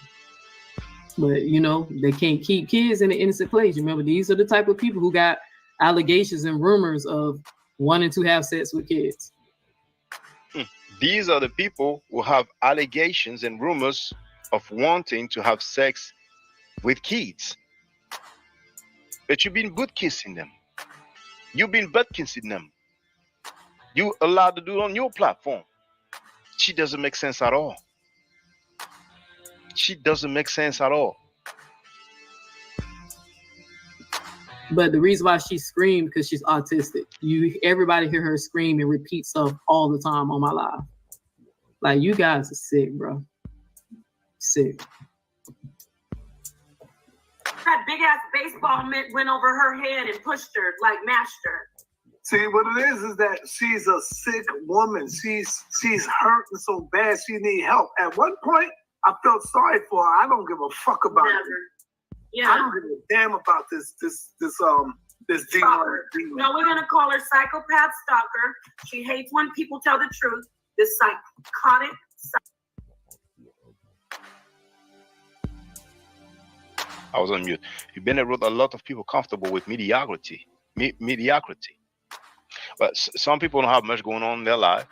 But, you know, they can't keep kids in an innocent place. Remember, these are the type of people who got allegations and rumors of wanting to have sex with kids. These are the people who have allegations and rumors of wanting to have sex with kids. But you've been butt kissing them. You've been butt kissing them. You allowed to do it on your platform. She doesn't make sense at all. She doesn't make sense at all. But the reason why she screamed, because she's autistic. Everybody hear her scream and repeat stuff all the time on my live. Like, you guys are sick, bro. Sick. That big ass baseball mitt went over her head and pushed her, like mashed her. See, what it is that she's a sick woman. She's hurting so bad she need help. At one point, I felt sorry for her. I don't give a fuck about it. Yeah. I don't give a damn about this demon. No, we're gonna call her psychopath stalker. She hates when people tell the truth. This psychotic. I was on mute. Bennett wrote a lot of people comfortable with mediocrity. Mediocrity. But some people don't have much going on in their life.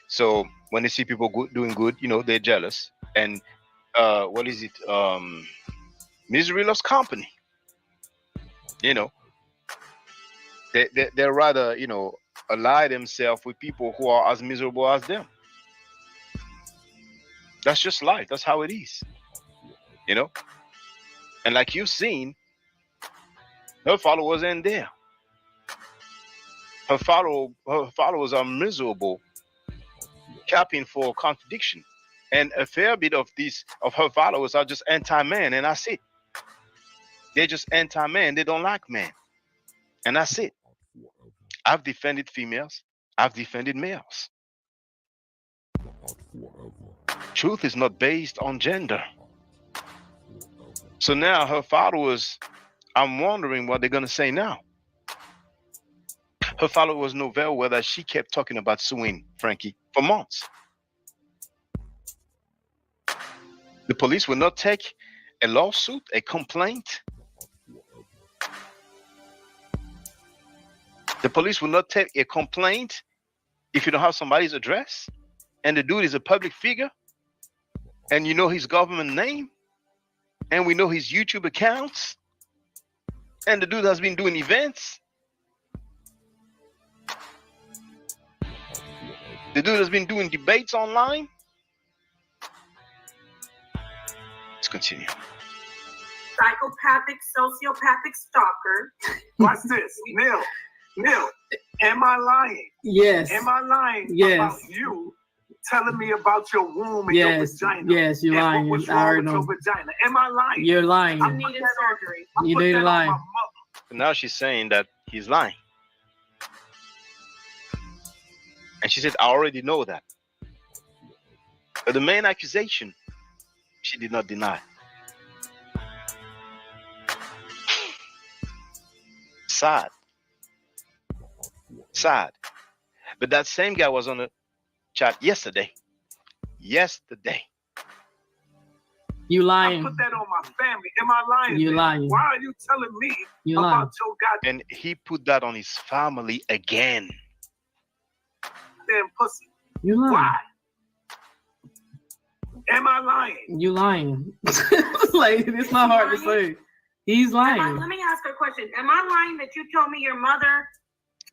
So when they see people doing good, you know, they're jealous. And what is it? Misery loves company. You know, they'd rather, you know, ally themselves with people who are as miserable as them. That's just life. That's how it is. You know? And like you've seen, her followers ain't there. Her followers are miserable, capping for contradiction. And a fair bit of her followers are just anti-man, and that's it. They're just anti-man. They don't like man. And that's it. I've defended females. I've defended males. Truth is not based on gender. So now her followers, I'm wondering what they're going to say now. Her followers know very well that she kept talking about suing Frankie for months. The police will not take a lawsuit, a complaint. The police will not take a complaint if you don't have somebody's address, and the dude is a public figure, and you know his government name, and we know his YouTube accounts, and the dude has been doing events. The dude has been doing debates online. Let's continue. Psychopathic, sociopathic stalker. Watch this, Neil. Neil, am I lying? Yes. Am I lying Yes. about you telling me about your womb and your vagina? Yes, you're lying. What was I wrong already with know. your vagina? Am I lying? You're lying. You needed surgery. You put need that to on lie. my mother. Now she's saying that he's lying. And she said, I already know that. But the main accusation, she did not deny. Sad. Sad. But that same guy was on the chat yesterday. Yesterday. You lying. I put that on my family. Am I lying? You lying. Why are you telling me You about lying. your goddamn And he put that on his family again. pussy? You lying. Why? Am I lying? You lying. Like, it's not hard to say. He's lying. Let me ask her a question. Am I lying that you told me your mother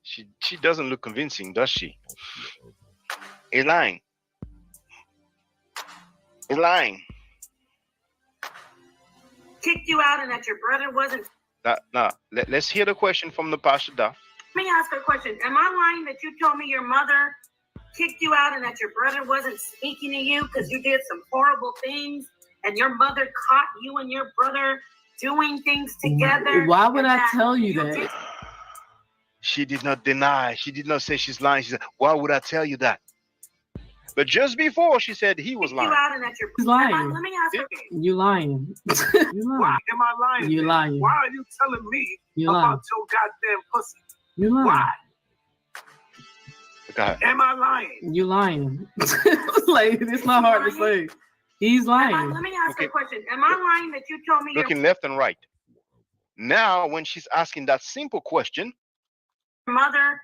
She doesn't look convincing, does she? He's lying. He's lying. kicked you out and that your brother wasn't? Now, let's hear the question from the pastor. Let me ask her a question. Am I lying that you told me your mother kicked you out and that your brother wasn't speaking to you because you did some horrible things and your mother caught you and your brother doing things together? Why would I tell you that? She did not deny. She did not say she's lying. She said, why would I tell you that? But just before she said he was lying. He's lying. Let me ask her. You lying. You lying. Why am I lying? You lying. Why are you telling me You about lying. your goddamn pussy? You lying. Why? God. Am I lying? You lying. Like, it's not hard to say. He's lying. Let me ask her a question. Am I lying that you told me Looking left and right. Now, when she's asking that simple question, your mother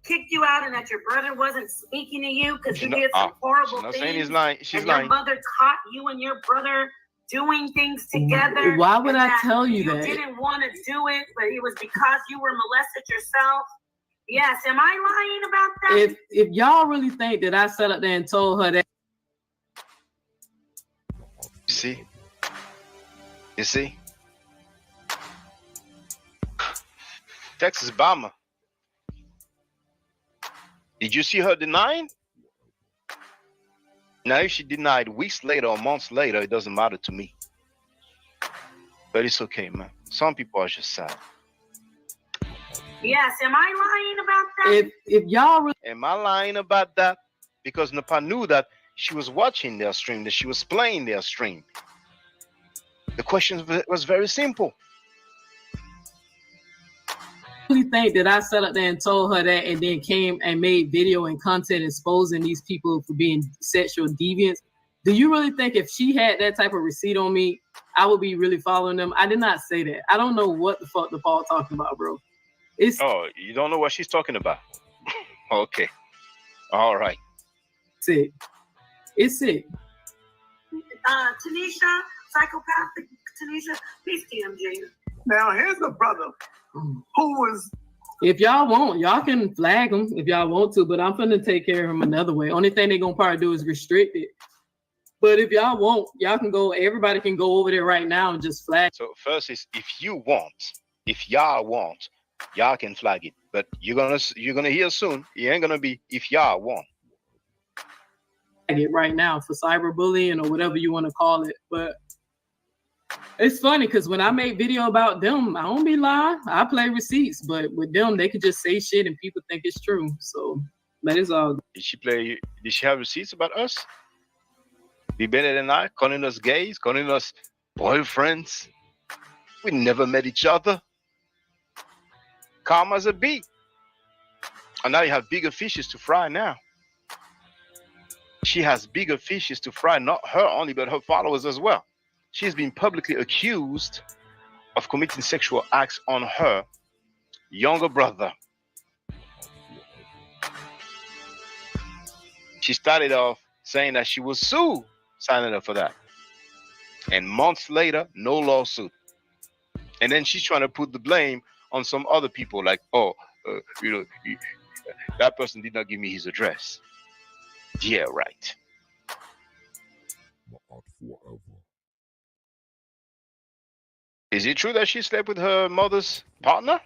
kicked you out and that your brother wasn't speaking to you because you not- did some horrible she's not things? saying he's lying. She's and lying. your mother caught you and your brother doing things together. Why would and I that tell you that? You didn't want to do it, but it was because you were molested yourself. Yes, am I lying about that? If y'all really think that I sat up there and told her that, You see? You see? Texas Bama. Did you see her denying? Now, if she denied weeks later or months later, it doesn't matter to me. But it's okay, man. Some people are just sad. Yes, am I lying about that? if y'all really, Am I lying about that? Because Napa knew that she was watching their stream, that she was playing their stream. The question was very simple. really think that I sat up there and told her that and then came and made video and content exposing these people for being sexual deviants, do you really think if she had that type of receipt on me, I would be really following them? I did not say that. I don't know what the fuck the Paul talking about, bro. Oh, you don't know what she's talking about? Okay. All right. Sick. It's sick. Tanisha, psychopathic Tanisha, please TMJ. Now here's the brother who was. If y'all want, y'all can flag him if y'all want to, but I'm finna take care of him another way. Only thing they're gonna probably do is restrict it. But if y'all want, y'all can go, everybody can go over there right now and just flag. So first is if you want, if y'all want, y'all can flag it. But you're gonna hear soon. It ain't gonna be if y'all want. It right now for cyberbullying or whatever you want to call it. But it's funny because when I make video about them, I don't be lying. I play receipts, but with them, they could just say shit and people think it's true. So, but it's all. Did she have receipts about us? Be better than I, calling us gays, calling us boyfriends. We never met each other. Calm as a bee. And now you have bigger fishes to fry now. She has bigger fishes to fry, not her only, but her followers as well. She's been publicly accused of committing sexual acts on her younger brother. She started off saying that she was sued, signing up for that. And months later, no lawsuit. And then she's trying to put the blame on some other people like, that person did not give me his address. Yeah, right. Is it true that she slept with her mother's partner?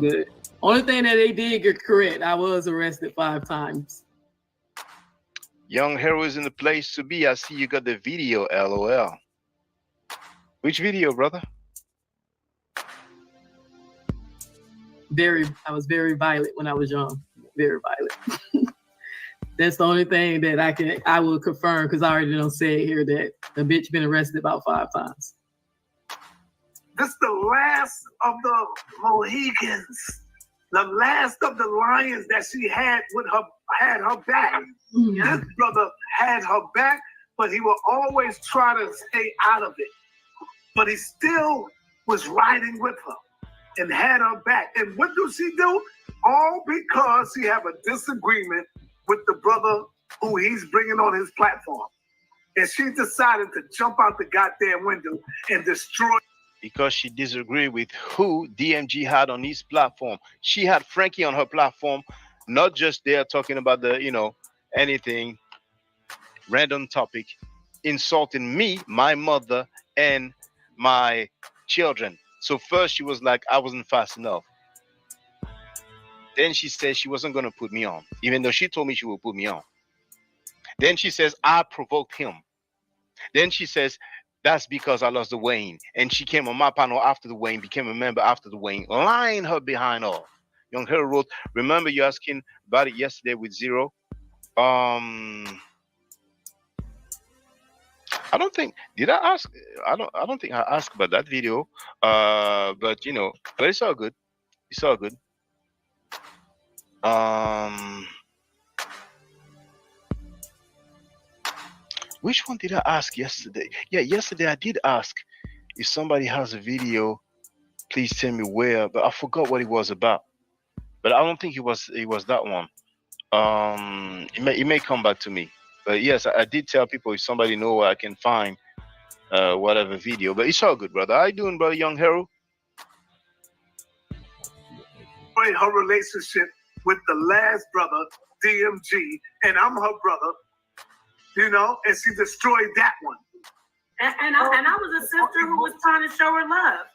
Good. Only thing that they did get correct, I was arrested 5 times. Young Hero is in the place to be. I see you got the video, LOL. Which video, brother? I was very violent when I was young. Very violent. That's the only thing that I will confirm, because I already don't say it here that the bitch been arrested about 5 times. This the last of the Mohegans, the last of the lions that she had her back. Yeah. This brother had her back, but he will always try to stay out of it. But he still was riding with her and had her back. And what do she do? All because she have a disagreement with the brother who he's bringing on his platform. And she decided to jump out the goddamn window and destroy. Because she disagreed with who DMG had on his platform. She had Frankie on her platform, not just there talking about the, anything, random topic, insulting me, my mother, and my children. So first she was like, I wasn't fast enough. Then she said she wasn't going to put me on, even though she told me she would put me on. Then she says, I provoked him. Then she says, that's because I lost the Wayne. And she came on my panel after the Wayne, became a member after the Wayne, lying her behind off. Young Hero wrote, remember you asking about it yesterday with Zero? I don't think, did I ask? I don't think I asked about that video. But but it's all good. It's all good. Which one did I ask yesterday? Yeah, yesterday I did ask if somebody has a video, please tell me where, but I forgot what it was about. But I don't think it was that one. It may come back to me. But yes, I did tell people if somebody know where I can find whatever video. But it's all good, brother. How you doing, brother, Young Hero? Her relationship with the last brother, DMG, and I'm her brother, and she destroyed that one. And I was a sister who was trying to show her love.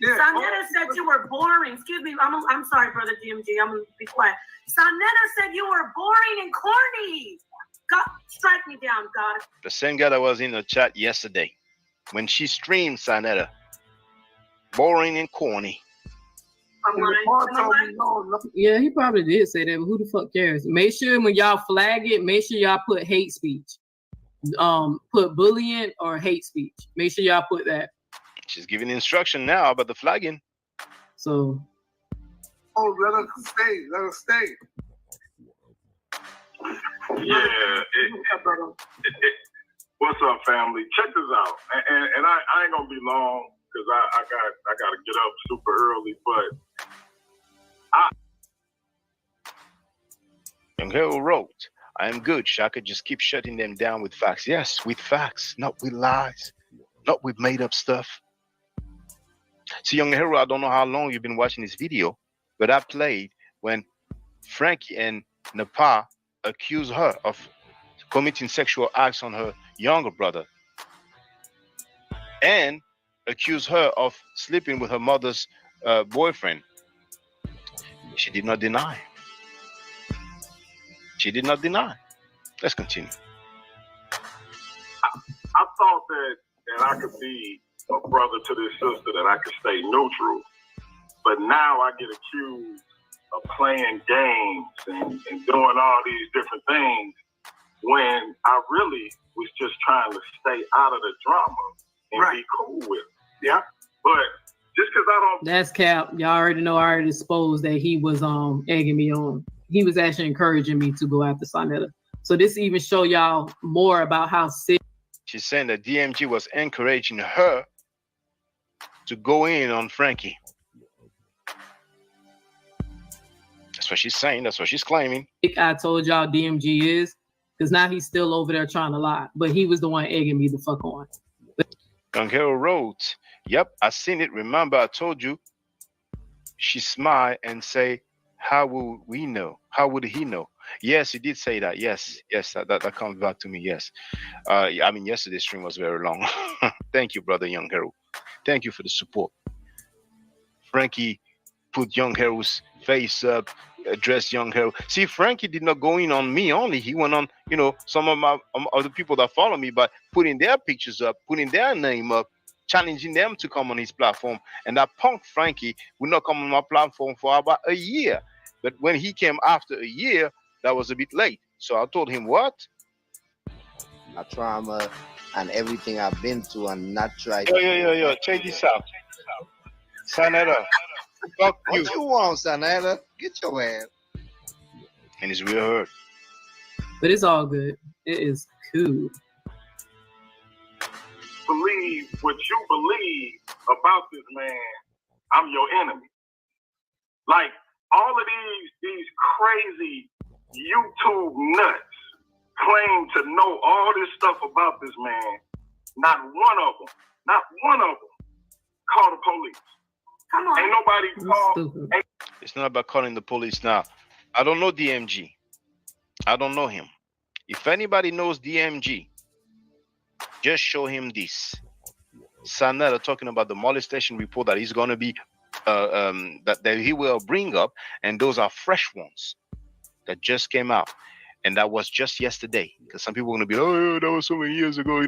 Yeah. Sonetta said you were boring. Excuse me, I'm sorry, brother DMG. I'm gonna be quiet. Sonetta said you were boring and corny. God, strike me down, God. The same guy that was in the chat yesterday when she streamed Sonetta. Boring and corny. Yeah, he probably did say that, but who the fuck cares? Make sure when y'all flag it, make sure y'all put hate speech. Put bullying or hate speech. Make sure y'all put that. She's giving instruction now about the flagging. So. Oh, let her stay. Let her stay. Yeah. What's up, family? Check this out, and I ain't gonna be long because I got to get up super early, but Young Hero wrote, I am good, Shaka. Just keep shutting them down with facts. Yes, with facts, not with lies, not with made up stuff. See, Young Hero, I don't know how long you've been watching this video, but I played when Frankie and Napa accused her of committing sexual acts on her younger brother and accused her of sleeping with her mother's boyfriend. She did not deny. She did not deny. Let's continue. I thought that I could be a brother to this sister, that I could stay neutral, but now I get accused of playing games and doing all these different things when I really was just trying to stay out of the drama and be cool with it. Yeah. But just because I don't... That's cap. Y'all already know I already exposed that he was egging me on. He was actually encouraging me to go after Sonetta. So this even show y'all more about how sick. She's saying that DMG was encouraging her to go in on Frankie. That's what she's saying. That's what she's claiming. I told y'all DMG is, because now he's still over there trying to lie. But he was the one egging me the fuck on. Young Hero wrote, yep, I seen it. Remember, I told you. She smiled and say, how would we know? How would he know? Yes, he did say that. Yes, that comes back to me. Yes. I mean, yesterday's stream was very long. Thank you, brother Young Hero. Thank you for the support. Frankie put young Harold's face up, address young Harold. See, Frankie did not go in on me only. He went on, some of my other people that follow me by putting their pictures up, putting their name up, challenging them to come on his platform. And that punk Frankie would not come on my platform for about a year. But when he came after a year, that was a bit late. So I told him, what? My trauma and everything I've been through and not try to... Yo, check this out. Sanetta, fuck you. What you want, Sanetta? Get your ass. And it's real hurt. But it's all good. It is cool. Believe what you believe about this man, I'm your enemy. Like, all of these crazy YouTube nuts claim to know all this stuff about this man. Not one of them call the police. Come on. Ain't nobody called. It's not about calling the police now. I don't know DMG. I don't know him. If anybody knows DMG, just show him this. Sanetta talking about the molestation report that he's going to be, that he will bring up, and those are fresh ones that just came out. And that was just yesterday. Because some people are going to be, oh, yeah, that was so many years ago,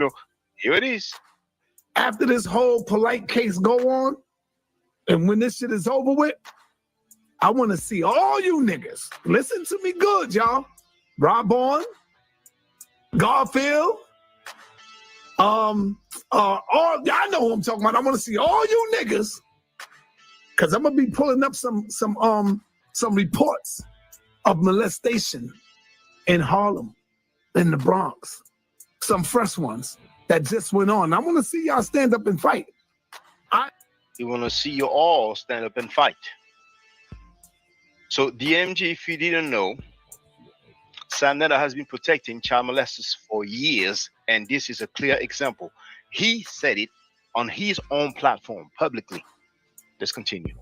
Here it is. After this whole polite case go on, and when this shit is over with, I want to see all you niggas. Listen to me good, y'all. Rob on, Garfield, y'all know who I'm talking about. I want to see all you niggas, because I'm gonna be pulling up some reports of molestation in Harlem, in the Bronx, some fresh ones that just went on. I want to see y'all stand up and fight. You want to see you all stand up and fight. So DMG, if you didn't know, Sanetta has been protecting child molesters for years, and this is a clear example. He said it on his own platform publicly. Let's continue.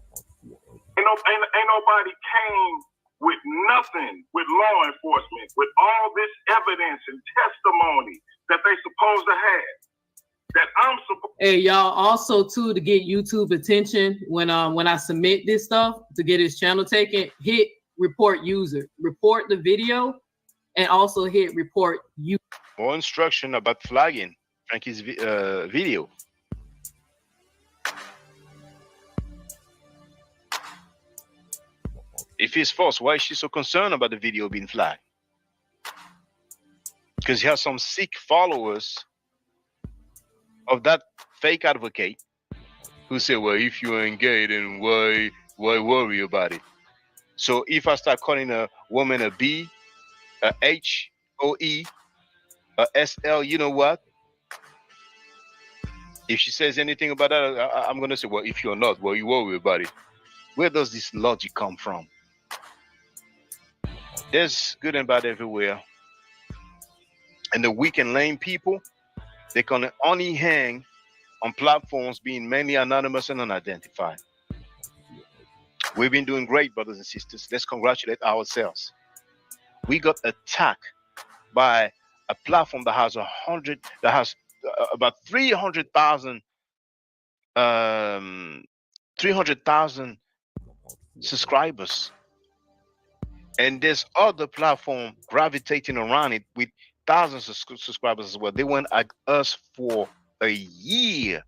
Ain't nobody came with nothing with law enforcement, with all this evidence and testimony that they supposed to have. That I'm supposed. Hey, y'all, also too, to get YouTube attention when I submit this stuff to get his channel taken, hit report user, report the video, and also hit report you. More instruction about flagging Frankie's video. If it's false, why is she so concerned about the video being flagged? Because he has some sick followers of that fake advocate who say, well, if you ain't gay, then why worry about it? So if I start calling a woman a B, a H, O, E, a SL, you know what? If she says anything about that, I'm going to say, well, if you're not, well, you worry about it. Where does this logic come from? There's good and bad everywhere. And the weak and lame people, they can only hang on platforms being mainly anonymous and unidentified. We've been doing great, brothers and sisters. Let's congratulate ourselves. We got attacked by a platform that has about 300,000 subscribers. And there's other platform gravitating around it with thousands of subscribers as well. They went at us for a year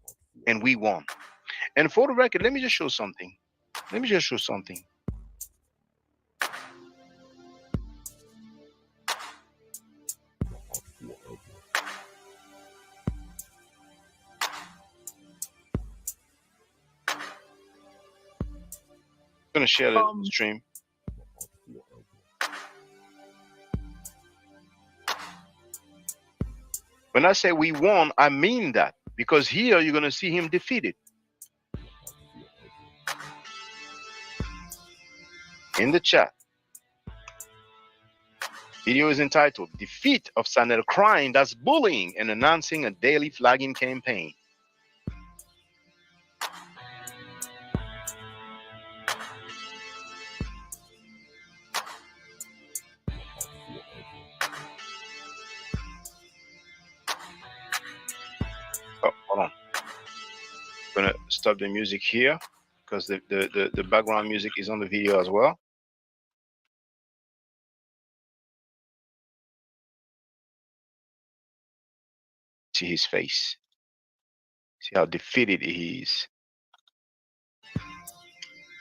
and we won. And for the record, let me just show something. I'm gonna share the stream. When I say we won, I mean that, because here you're gonna see him defeated. In the chat, video is entitled "Defeat of Sanetta Crying That's Bullying and Announcing a Daily Flagging Campaign." Oh, hold on. I'm gonna stop the music here. because the background music is on the video as well. See his face. See how defeated he is.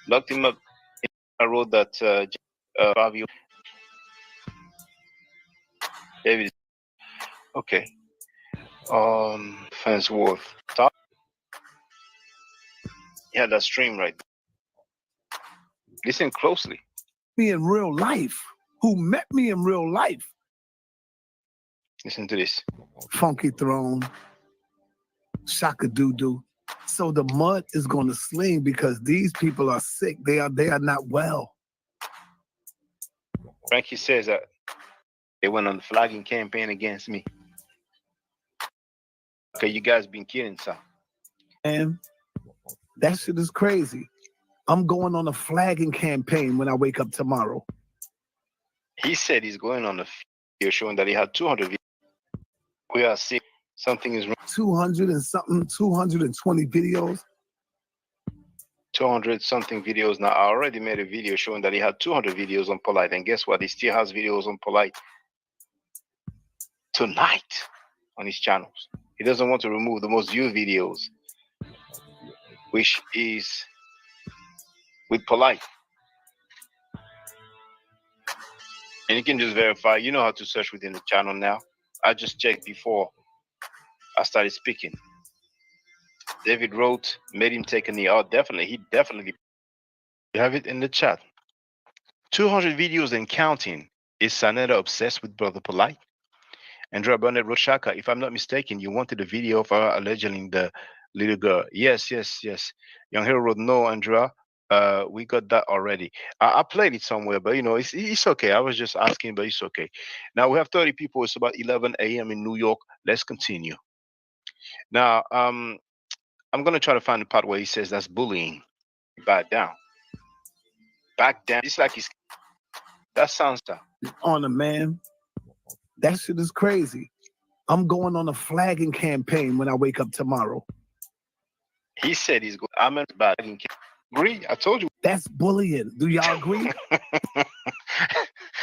Locked him up. I wrote that Fabio. David. Okay. Fansworth. Top. Yeah, that stream right. Listen closely. Me in real life. Who met me in real life. Listen to this. Funky Throne. Shaka Doo. So the mud is going to sling because these people are sick. They are not well. Frankie says that they went on the flagging campaign against me. Okay, you guys been kidding, sir. And that shit is crazy. I'm going on a flagging campaign when I wake up tomorrow. He said he's going on a video showing that he had 200 videos. We are seeing something is wrong. 200 and something, 220 videos. 200 something videos. Now, I already made a video showing that he had 200 videos on Polite. And guess what? He still has videos on Polite tonight on his channels. He doesn't want to remove the most viewed videos, which is with Polite. And you can just verify. You know how to search within the channel now. I just checked before I started speaking. David wrote, made him take a knee. Oh, definitely. He definitely. You have it in the chat. 200 videos and counting. Is Sanetta obsessed with Brother Polite? Andrea Burnett wrote, Shaka, if I'm not mistaken, you wanted a video of her alleging the little girl. Yes. Young Hero wrote, no, Andrea. We got that already. I played it somewhere, but you know, it's okay. I was just asking, but it's okay. Now we have 30 people. It's about 11 a.m. in New York. Let's continue. Now, I'm gonna try to find the part where he says that's bullying. Back down. It's like he's. That sounds tough. On a man. That shit is crazy. I'm going on a flagging campaign when I wake up tomorrow. He said he's going. I'm in flagging campaign. Agree? I told you. That's bullying. Do y'all agree?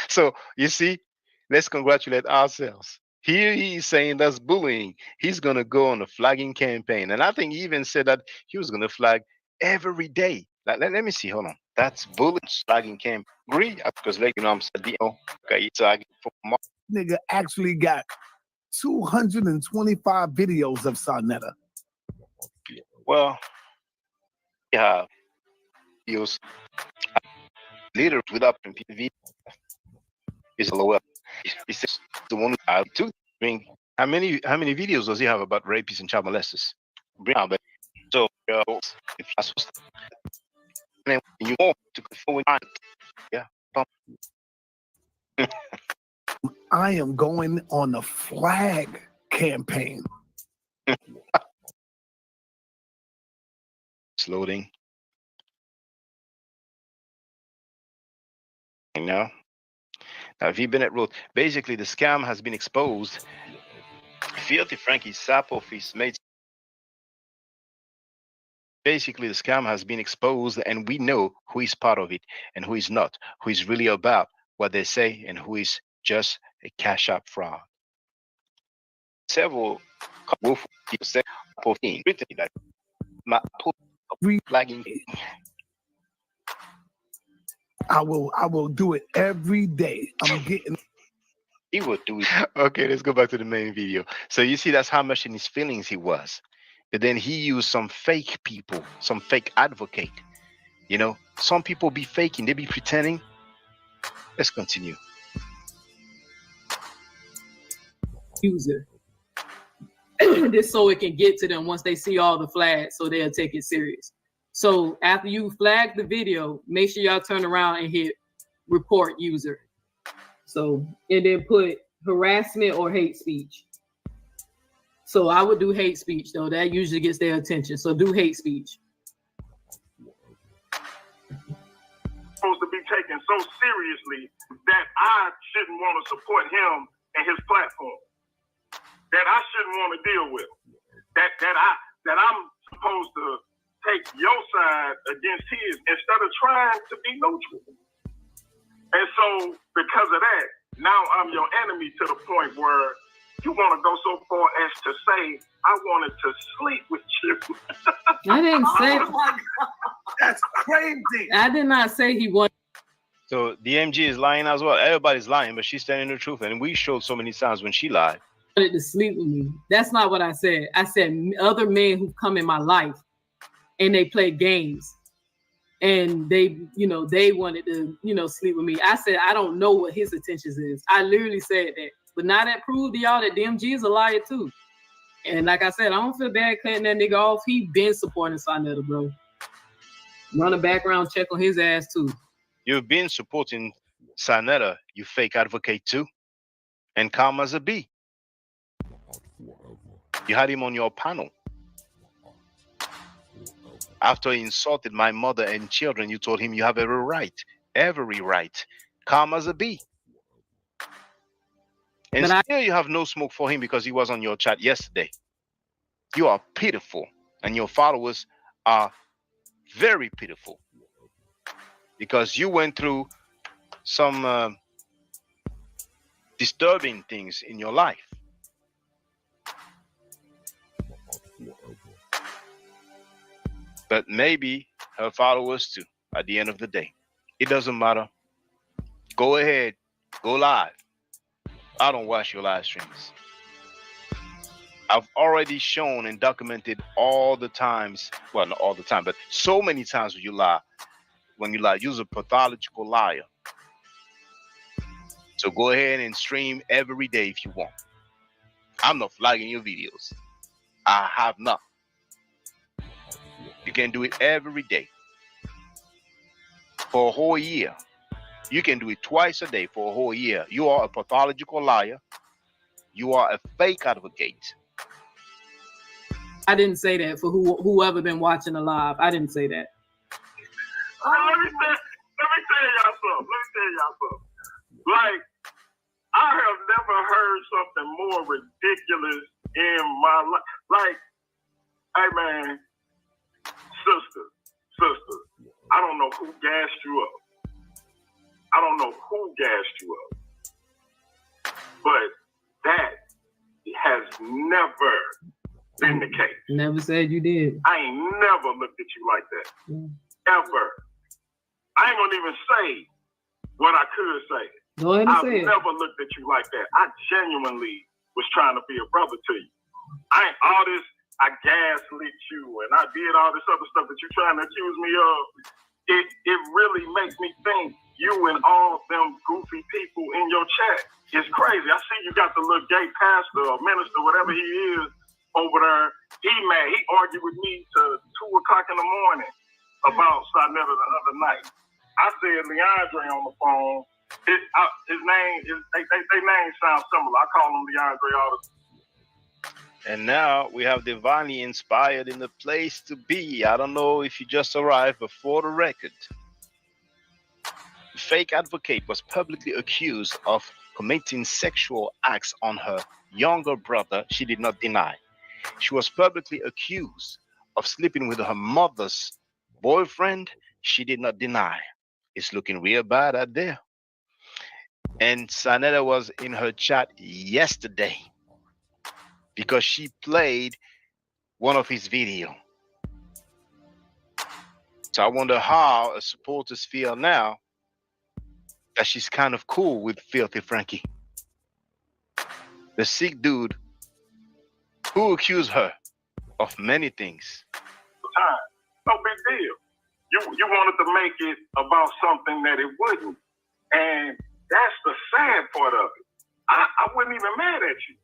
So you see, let's congratulate ourselves. Here he is saying that's bullying. He's gonna go on a flagging campaign, and I think he even said that he was gonna flag every day. Like, let me see. Hold on. That's bullying, flagging campaign. Agree? Because like I'm saying, okay, it's nigga actually got 225 videos of Sarnetta. Well, yeah, videos. Leader without PV is LOL. It's the one I took. Bring how many videos does he have about rapists and child molesters? Bring out, so if you want to conform with yeah. I am going on a flag campaign. It's loading. Now, V. Bennett wrote, basically the scam has been exposed. Filthy Frankie Sappofist made. Basically, the scam has been exposed, and we know who is part of it and who is not, who is really about what they say, and who is just a cash app fraud. Several people say that my flagging. I will do it every day. I'm getting. He would do it. Okay, let's go back to the main video. So you see, that's how much in his feelings he was. But then he used some fake people, some fake advocate. You know, some people be faking, they be pretending. Let's continue. User. This so it can get to them once they see all the flags, so they'll take it serious. So after you flag the video, make sure y'all turn around and hit report user. So, and then put harassment or hate speech. So I would do hate speech though. That usually gets their attention. So do hate speech. Supposed to be taken so seriously that I shouldn't want to support him and his platform. That I shouldn't want to deal with. That I'm supposed to take your side against his instead of trying to be neutral. And so, because of that, now I'm your enemy to the point where you want to go so far as to say, I wanted to sleep with you. I didn't say that's crazy. I did not say he wanted. So DMG is lying as well. Everybody's lying, but she's telling the truth. And we showed so many times when she lied. To sleep with me. That's not what I said. I said other men who come in my life and they play games and they, they wanted to, sleep with me. I said, I don't know what his intentions is. I literally said that. But now that proved to y'all that DMG is a liar too. And like I said, I don't feel bad cutting that nigga off. He been supporting Sarnetta, bro. Run a background check on his ass too. You've been supporting Sarnetta, you fake advocate too. And calm as a bee. You had him on your panel. After he insulted my mother and children, you told him you have every right. Calm as a bee. And still you have no smoke for him because he was on your chat yesterday. You are pitiful. And your followers are very pitiful. Because you went through some disturbing things in your life. But maybe her followers too, at the end of the day. It doesn't matter. Go ahead. Go live. I don't watch your live streams. I've already shown and documented all the times, well, not all the time, but so many times when you lie. When you lie, you're a pathological liar. So go ahead and stream every day if you want. I'm not flagging your videos. I have not. You can do it every day for a whole year. You can do it twice a day for a whole year. You are a pathological liar. You are a fake advocate. I didn't say that for whoever been watching the live. I didn't say that. Let me tell y'all something. Like, I have never heard something more ridiculous in my life. Like, hey man, sister, I don't know who gassed you up. But that has never been the case. Never said you did. I ain't never looked at you like that. Ever. I ain't gonna even say what I could say. Go ahead and I've say it. never looked at you like that. I genuinely was trying to be a brother to you. I gaslit you and I did all this other stuff that you're trying to accuse me of. It really makes me think you and all them goofy people in your chat is crazy. I see you got the little gay pastor or minister, whatever he is, over there. He mad. He argued with me till 2 o'clock in the morning about Sarnetta the other night. I said Leandre on the phone. His name is they names sound similar. I call him Leandre all the time. And now we have Divinely Inspired in the place to be. I don't know if you just arrived, but for the record, the fake advocate was publicly accused of committing sexual acts on her younger brother. She did not deny. She was publicly accused of sleeping with her mother's boyfriend. She did not deny. It's looking real bad out there. And Sarnetta was in her chat yesterday because she played one of his videos. So I wonder how a supporters feel now that she's kind of cool with Filthy Frankie, the sick dude who accused her of many things. No big deal. You wanted to make it about something that it wouldn't. And that's the sad part of it. I wasn't even mad at you.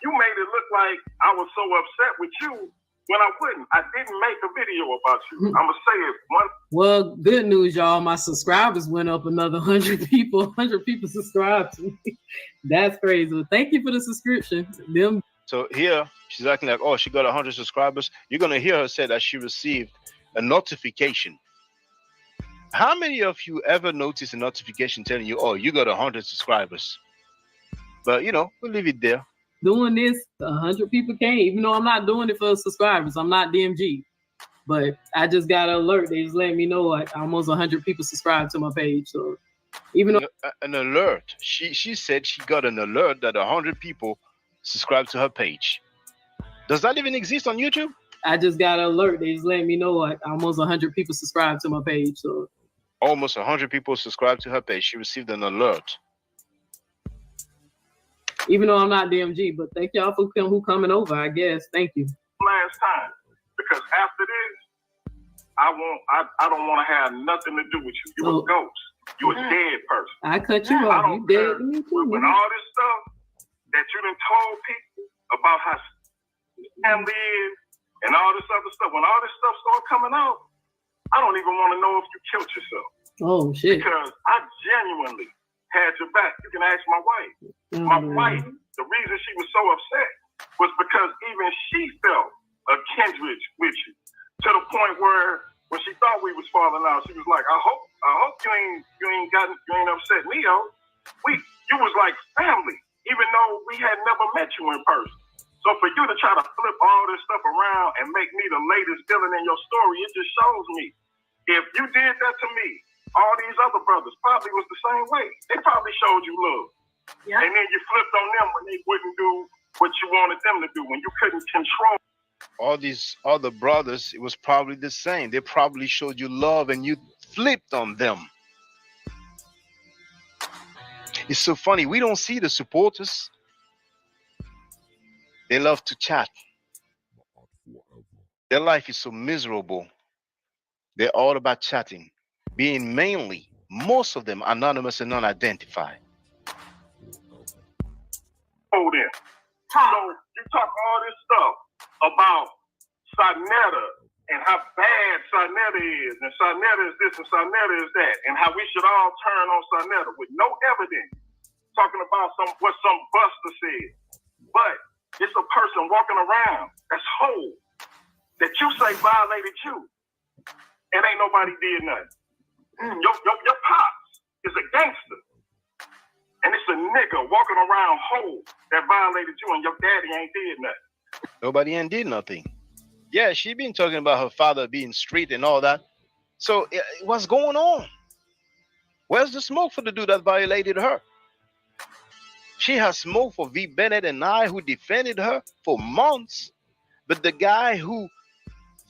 You made it look like I was so upset with you when I wouldn't. I didn't make a video about you. I'm going to say it one. Well, good news, y'all. My subscribers went up another 100 people. 100 people subscribed to me. That's crazy. Well, thank you for the subscription. So here, she's acting like, oh, she got 100 subscribers. You're going to hear her say that she received a notification. How many of you ever noticed a notification telling you, oh, you got 100 subscribers? But, you know, we'll leave it there. Doing this, 100 people came. Even though I'm not doing it for subscribers. I'm not DMG. But I just got an alert. They just let me know like almost 100 people subscribed to my page. So even though an alert, she said she got an alert that 100 people subscribed to her page. Does that even exist on YouTube? I just got an alert. They just let me know like almost 100 people subscribed to my page. So almost 100 people subscribed to her page. She received an alert. Even though I'm not DMG, but thank y'all for who coming over, I guess. Thank you. Last time, because after this, I don't want to have nothing to do with you. You a ghost. You a dead person. I cut you I off. don't You care dead to me too. when all this stuff that you done told people about how family is and all this other stuff, when all this stuff started coming out, I don't even want to know if you killed yourself. Oh shit. Because I genuinely had your back. You can ask my wife. My wife, the reason she was so upset was because even she felt a kindred with you, to the point where when she thought we was falling out, she was like, I hope you ain't upset me, yo. You was like family, even though we had never met you in person. So for you to try to flip all this stuff around and make me the latest villain in your story, it just shows me if you did that to me, all these other brothers probably was the same way. They probably showed you love. Yeah. And then you flipped on them when they wouldn't do what you wanted them to do, when you couldn't control. All these other brothers, it was probably the same. They probably showed you love and you flipped on them. It's so funny. We don't see the supporters. They love to chat. Their life is so miserable. They're all about chatting, being mainly, most of them, anonymous and unidentified. Hold in. So you talk all this stuff about Sarnetta and how bad Sarnetta is, and Sarnetta is this and Sarnetta is that, and how we should all turn on Sarnetta with no evidence, talking about what some buster said. But it's a person walking around that's whole that you say violated you, and ain't nobody did nothing. Your pops is a gangster, and it's a nigga walking around whole that violated you, and your daddy ain't did nothing. Nobody ain't did nothing. Yeah, she been talking about her father being street and all that. So what's going on? Where's the smoke for the dude that violated her? She has smoke for V. Bennett and I, who defended her for months. But the guy who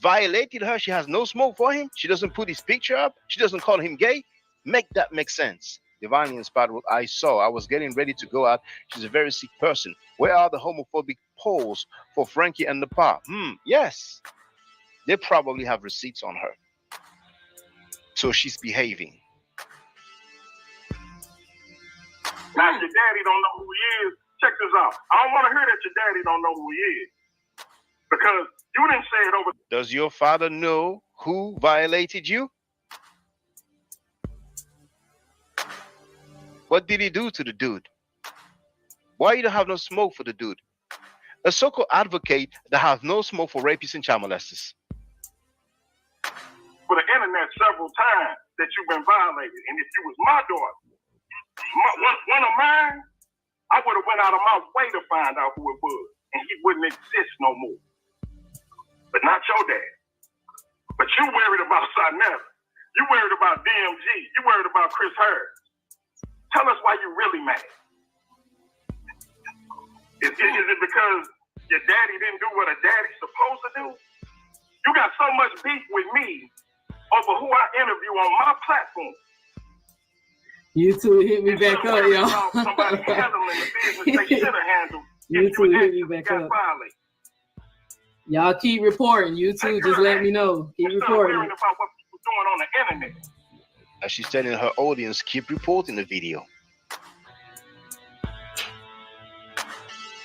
violated her, she has no smoke for him. She doesn't put his picture up. She doesn't call him gay. Make that make sense. Divinely inspired what I saw. I was getting ready to go out. She's a very sick person. Where are the homophobic polls for Frankie and the Pa? Yes. They probably have receipts on her. So she's behaving. Now, your daddy don't know who he is. Check this out. I don't want to hear that your daddy don't know who he is. Because you didn't say it over. Does your father know who violated you? What did he do to the dude? Why you don't have no smoke for the dude? A so-called advocate that has no smoke for rapists and child molesters. For the internet several times that you've been violated. And if you was my daughter, one of mine, I would have went out of my way to find out who it was. And he wouldn't exist no more. But not your dad. But you worried about Sarnetta. You worried about DMG. You worried about Chris Hurd. Tell us why you really mad. Is it because your daddy didn't do what a daddy's supposed to do? You got so much beef with me over who I interview on my platform. You two hit me back up, y'all. Somebody handling the business they should have handled. You two hit me back up. Y'all keep reporting. You two just let me know. Keep reporting. About what people doing on the internet. As she's telling her audience, keep reporting the video.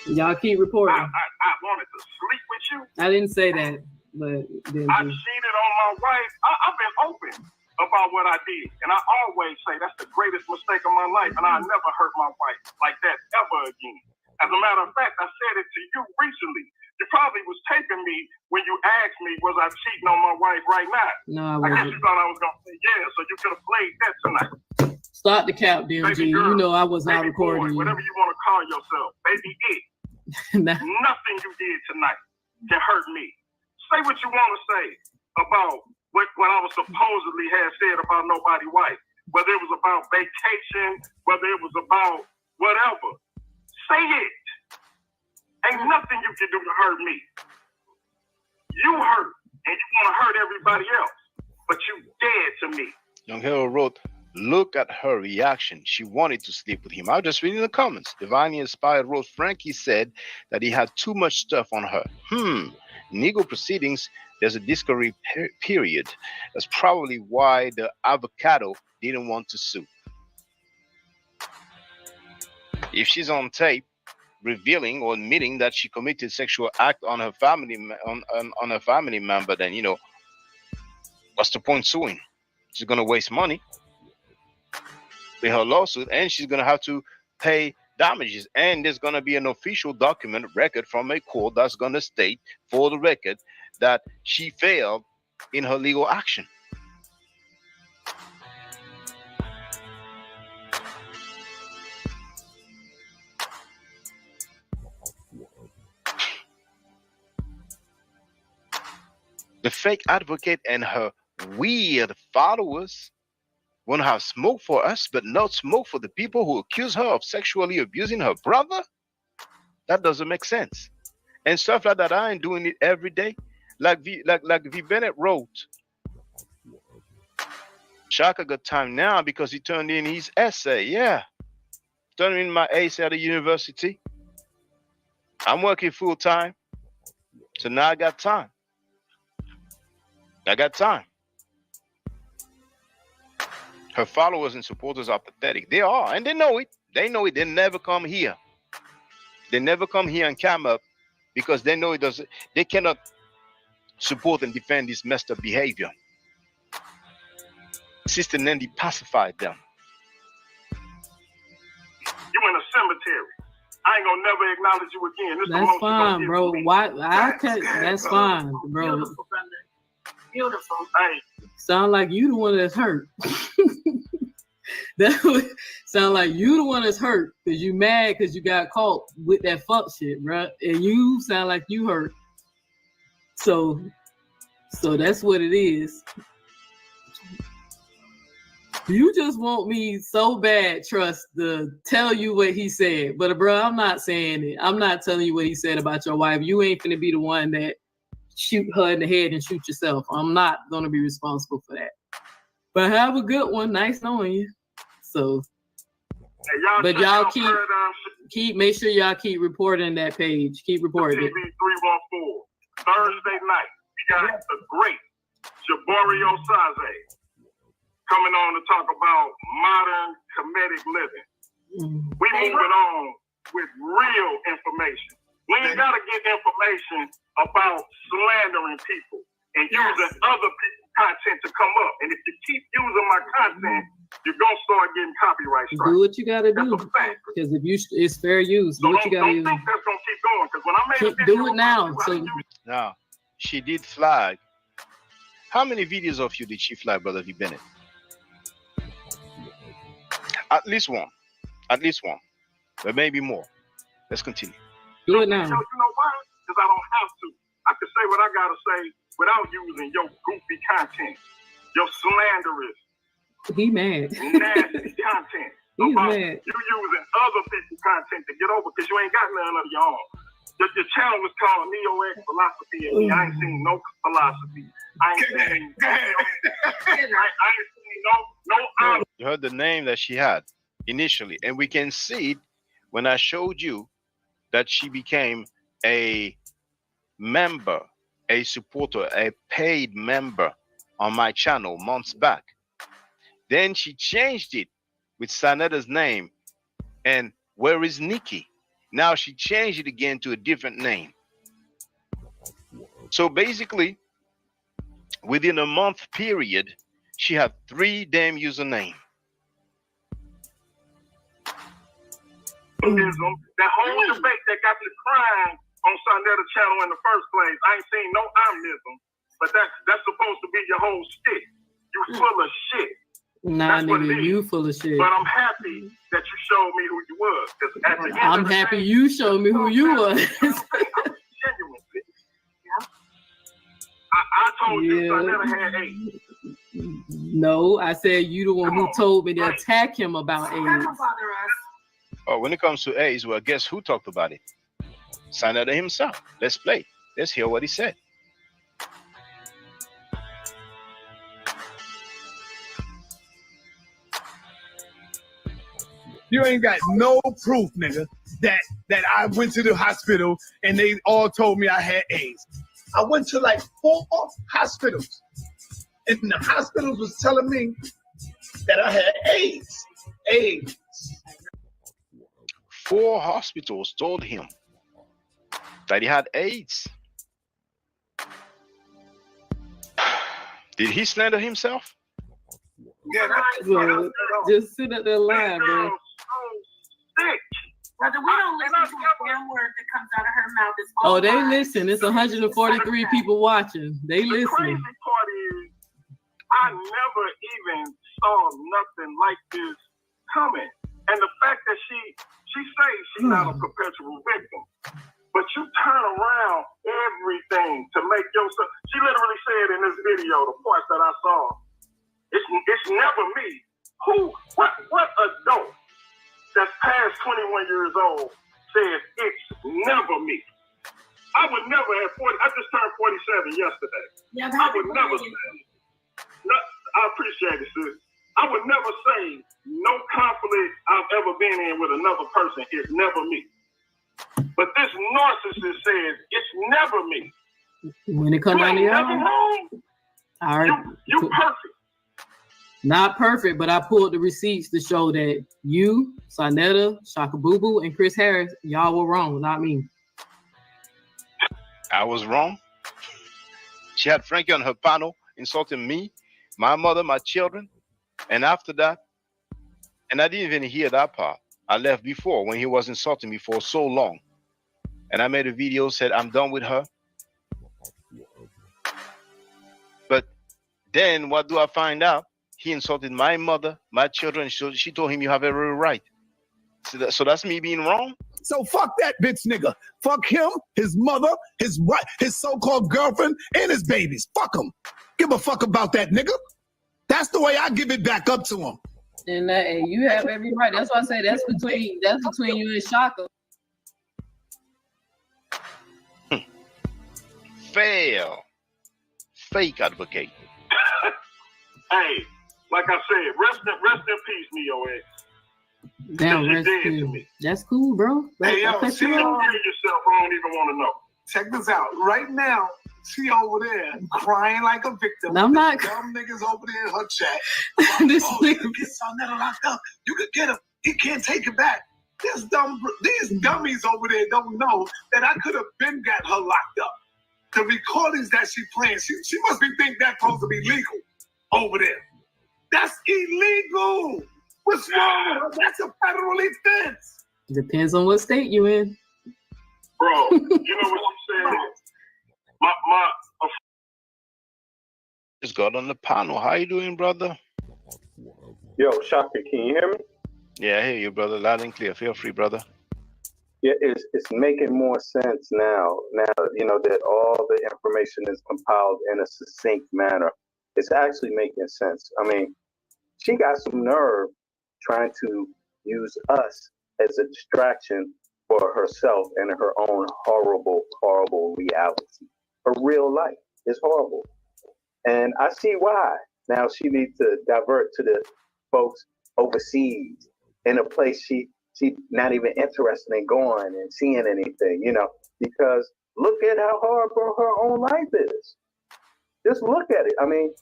Y'all keep reporting. I wanted to sleep with you. I didn't say that, but I cheated on my wife. I've been open about what I did, and I always say that's the greatest mistake of my life, and I never hurt my wife like that ever again. As a matter of fact, I said it to you recently. You probably was taping me when you asked me, was I cheating on my wife right now? No, I wasn't. I guess you thought I was going to say yeah, so you could have played that tonight. Stop the cap, DMG. You know I was not recording you. Whatever you want to call yourself, baby it. Nothing you did tonight can hurt me. Say what you want to say. about what I was supposedly had said about nobody white. Whether it was about vacation, whether it was about whatever. Say it. Ain't nothing you can do to hurt me. You hurt, and you want to hurt everybody else, but you dead to me. Young Hero wrote, look at her reaction. She wanted to sleep with him. I'll just read in the comments. Divinely Inspired wrote, Frankie said that he had too much stuff on her. Legal proceedings, there's a discovery period. That's probably why the avocado didn't want to sue. If she's on tape revealing or admitting that she committed sexual act on her family on her family member, then what's the point suing? She's gonna waste money with her lawsuit, and she's gonna have to pay damages. And there's gonna be an official document record from a court that's gonna state for the record that she failed in her legal action. The fake advocate and her weird followers want to have smoke for us, but not smoke for the people who accuse her of sexually abusing her brother? That doesn't make sense. And stuff like that, I ain't doing it every day. Like V Bennett wrote, Shaka got time now because he turned in his essay. Yeah, turned in my essay at the university. I'm working full time, so now I got time. I got time. Her followers and supporters are pathetic. They are, and they know it. They know it. They never come here. They never come here and come up because they know it doesn't. They cannot support and defend this messed up behavior. Sister Nandy pacified them. You in a cemetery. I ain't gonna never acknowledge you again. This That's fine, bro. Why? That's fine, bro. Beautiful, brother. Beautiful. Hey. Sound like you the one that's hurt. That would sound like you the one that's hurt because you mad because you got caught with that fuck shit, bro. And you sound like you hurt. So that's what it is. You just want me so bad, Trust, to tell you what he said. But bro, I'm not saying it. I'm not telling you what he said about your wife. You ain't finna be the one that shoot her in the head and shoot yourself. I'm not gonna be responsible for that. But have a good one. Nice knowing you. So, hey, but y'all keep make sure y'all keep reporting that page. Keep reporting it. TV 314 Thursday night. We got the great Jaborio Saze coming on to talk about modern comedic living. We moving on with real information. We ain't gotta get information about slandering people and using other people's content to come up. And if you keep using my content, you're gonna start getting copyright strikes. Do what you gotta do. Because if it's fair use, do what you gotta use. Don't think that's gonna keep going. Because when I made a video, do it now. Now, she did flag. How many videos of you did she flag, Brother V Bennett? At least one. At least one. But maybe more. Let's continue. Do it now. You know why? Because I don't have to. I can say what I gotta say without using your goofy content, your slanderous, he mad, nasty content. He's about mad. You using other people's content to get over because you ain't got none of your own. The channel was called Neo-X Philosophy, and I ain't seen no philosophy. I ain't seen no. You heard the name that she had initially, and we can see it when I showed you that she became a member, a supporter, a paid member on my channel months back. Then she changed it with Sanetta's name. And where is Nikki? Now she changed it again to a different name. So basically, within a month period, she had 3 damn usernames. That whole debate that got me crying on Sanetta's channel in the first place, I ain't seen no omnism, but that's supposed to be your whole shit. You full of shit. Nah, nigga, you full of shit. But I'm happy that you showed me who you was. At the end I'm happy you showed me who you was. I told you Sonetta had AIDS. No, I said you the one who told me to attack him about AIDS. Oh, when it comes to AIDS, well, guess who talked about it? Sonetta himself. Let's play. Let's hear what he said. You ain't got no proof, nigga, that I went to the hospital and they all told me I had AIDS. I went to like 4 hospitals, and the hospitals was telling me that I had AIDS. AIDS. 4 hospitals told him that he had AIDS. Did he slander himself? Yeah, bro, just sit at there lying, bro. Brother, we don't listen to a damn word that comes out of her mouth. It's Oh, all they lies. listen. It's 143 people watching. They The listening. crazy part is, I never even saw nothing like this coming. And the fact that she says she's not a perpetual victim, but you turn around everything to make yourself. She literally said in this video, the parts that I saw, it's never me. What adult that's past 21 years old says it's never me? I would never have 40. I just turned 47 yesterday. Yeah, I would never say. No, I appreciate it, sis. I would never say no conflict I've ever been in with another person is never me. But this narcissist says it's never me. When it comes down to You ain't never y'all, wrong. all right. You perfect. Not perfect, but I pulled the receipts to show that you, Sonetta, Shaka Boo Boo, and Chris Harris, y'all were wrong, not me. I was wrong. She had Frankie on her panel insulting me, my mother, my children. And after that, and I didn't even hear that part. I left before when he was insulting me for so long. And I made a video, said I'm done with her. But then what do I find out? He insulted my mother, my children. She told him you have every right. So that's me being wrong? So fuck that bitch nigga. Fuck him, his mother, his wife, his so-called girlfriend, and his babies. Fuck him. Give a fuck about that nigga. That's the way I give it back up to him. And you have every right. That's why I say that's between you and Shaka. Fail. Fake advocate. Hey, like I said, rest in peace, Neo X. Damn, You're dead to me. that's cool, bro. Hey, yo, see, You don't hear yourself, I don't even want to know. check this out. Right now, she over there crying like a victim. I'm not. Dumb niggas over there in her chat. This Oh, you could get Sonetta locked up. You could get him. He can't take it back. These dummies over there don't know that I could have been got her locked up. The recordings that she playing, she must be think that's supposed to be legal over there. That's illegal. What's wrong with her? That's a federal offense. Depends on what state you in. Bro, you know what she said? Just got on the panel. How you doing, brother? Yo, Shaka, can you hear me? Yeah, I hear you, brother. Loud and clear. Feel free, brother. Yeah, it's making more sense now. Now, you know, that all the information is compiled in a succinct manner. It's actually making sense. I mean, she got some nerve trying to use us as a distraction for herself and her own horrible, horrible reality. Her real life is horrible. And I see why. Now she needs to divert to the folks overseas in a place she not even interested in going and seeing anything, you know, because look at how horrible her own life is. Just look at it. I mean,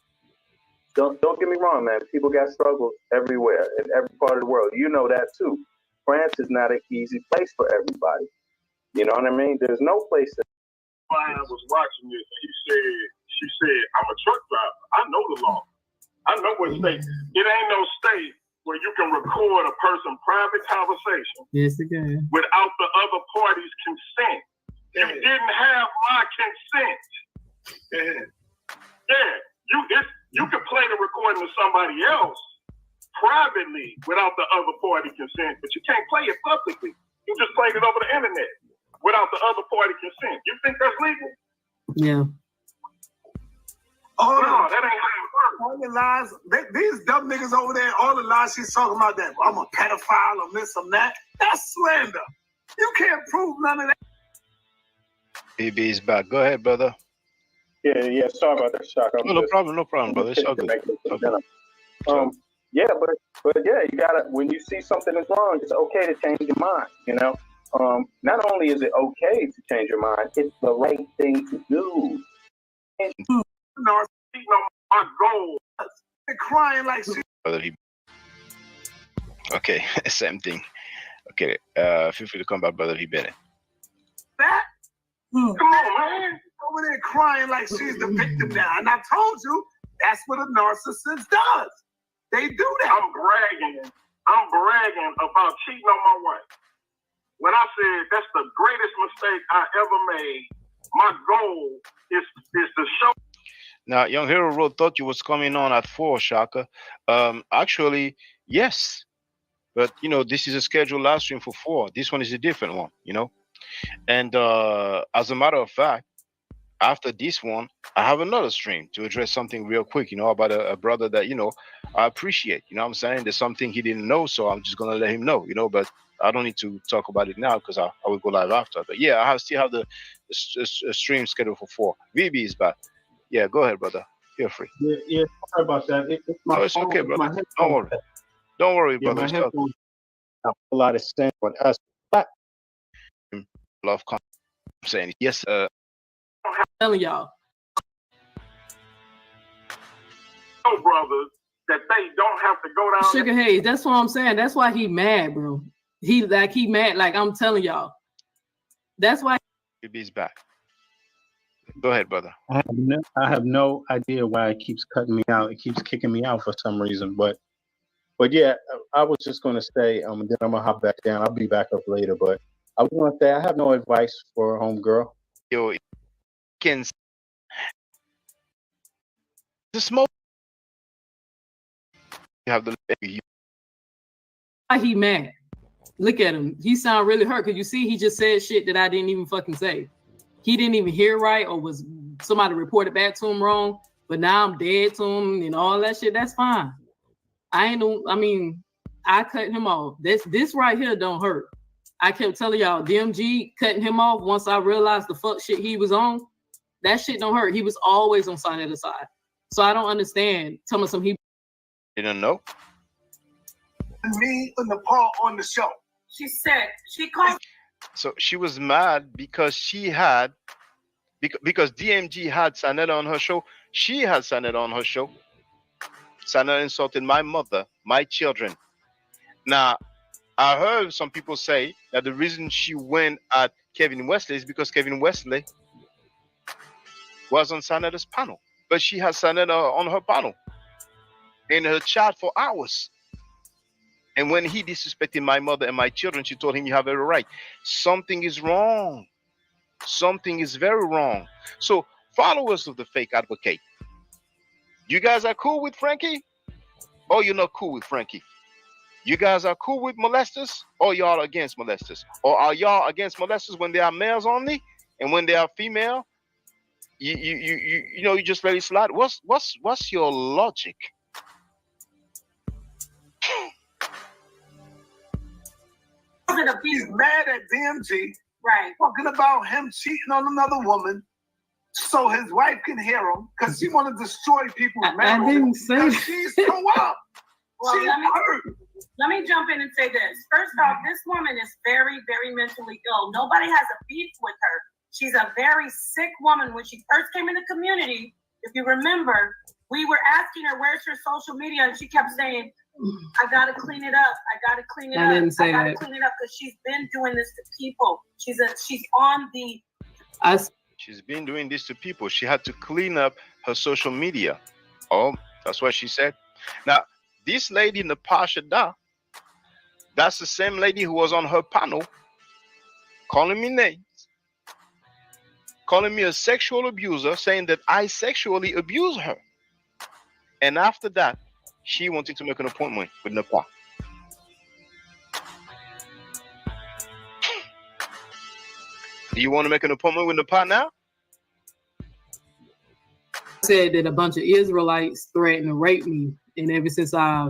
don't get me wrong, man. People got struggles everywhere in every part of the world. You know that too. France is not an easy place for everybody. You know what I mean? There's no place that I was watching this and she said, I'm a truck driver. I know the law. I know what state. It ain't no state where you can record a person's private conversation Yes, again. without the other party's consent. You didn't have my consent. You can play the recording of somebody else privately without the other party consent, but you can't play it publicly. You just played it over the internet without the other party consent. You think that's legal? Yeah. fucking lies. These dumb niggas over there, all the lies she's talking about that I'm a pedophile or this or that. That's slander. You can't prove none of that. BB is back. Go ahead, brother. Yeah. Sorry about that, Shock. No problem, brother. It's all good. Yeah, but yeah, you gotta, when you see something is wrong, it's okay to change your mind. You know, not only is it okay to change your mind, it's the right thing to do. My goal. They're crying like shit. Brother, okay, same thing. Okay, feel free to come back, brother. Bennett. That? Come on, man. Over there crying like she's the victim now. And I told you, that's what a narcissist does. They do that. I'm bragging about cheating on my wife. When I said that's the greatest mistake I ever made, my goal is to show. Now, Young Hero Road thought you was coming on at 4, Shaka. Actually, yes. But, you know, this is a scheduled live stream for 4. This one is a different one, you know. And as a matter of fact, after this one, I have another stream to address something real quick, you know, about a brother that, you know, I appreciate. You know what I'm saying? There's something he didn't know, so I'm just going to let him know, you know. But I don't need to talk about it now because I will go live after. But, yeah, I still have the stream scheduled for 4. VB is back. Yeah, go ahead, brother. Feel free. Yeah, sorry about that. It's my it's okay, phone, brother. Don't worry. Don't worry, brother. My It's headphones have a lot of sense on us. But love, I'm saying yes. I'm telling y'all. Brothers, that they don't have to go down. Sugar Hayes, that's what I'm saying. That's why he mad, bro. He mad. Like I'm telling y'all. That's why. VB's back. Go ahead, brother. I have no idea why it keeps cutting me out. It keeps kicking me out for some reason. But yeah, I was just going to say, then I'm going to hop back down. I'll be back up later. But I was going to say, I have no advice for a homegirl. Yo, can the smoke. You have the. Why he mad? Look at him. He sound really hurt because you see, he just said shit that I didn't even fucking say. He didn't even hear right, or was somebody reported back to him wrong. But now I'm dead to him and all that shit. That's fine. I cut him off. This right here don't hurt. I kept telling y'all, DMG cutting him off once I realized the fuck shit he was on. That shit don't hurt. He was always on Sonetta's side. So I don't understand. Tell me some he didn't know. Me and Nepal on the show. She said she called. So she was mad because she had, because DMG had Sanetta on her show. She had Sanetta on her show. Sanetta insulted my mother, my children. Now, I heard some people say that the reason she went at Kevin Wesley is because Kevin Wesley was on Sanetta's panel. But she had Sanetta on her panel in her chat for hours. And when he disrespected my mother and my children, she told him, you have every right. Something is wrong. Something is very wrong. So followers of the fake advocate, you guys are cool with Frankie? Or you're not cool with Frankie? You guys are cool with molesters? Or y'all against molesters? Or are y'all against molesters when they are males only? And when they are female, you know, you just let it slide? What's your logic? He's mad at DMG, right? Talking about him cheating on another woman, so his wife can hear him, because she want to destroy people's marriage. I didn't say she's so up. Well, She's hurt. Let me jump in and say this. First off, this woman is very, very mentally ill. Nobody has a beef with her. She's a very sick woman. When she first came in the community, if you remember, we were asking her, where's her social media? And she kept saying, I gotta clean it up. I gotta clean it up. I didn't say I gotta that. clean it up because she's been doing this to people. She's on the. She's been doing this to people. She had to clean up her social media. Oh, that's what she said. Now, this lady in the Pashada, that's the same lady who was on her panel calling me names, calling me a sexual abuser, saying that I sexually abuse her. And after that, she wanted to make an appointment with Nepal. Do you want to make an appointment with Nepal now? said that a bunch of Israelites threatened to rape me, and ever since I,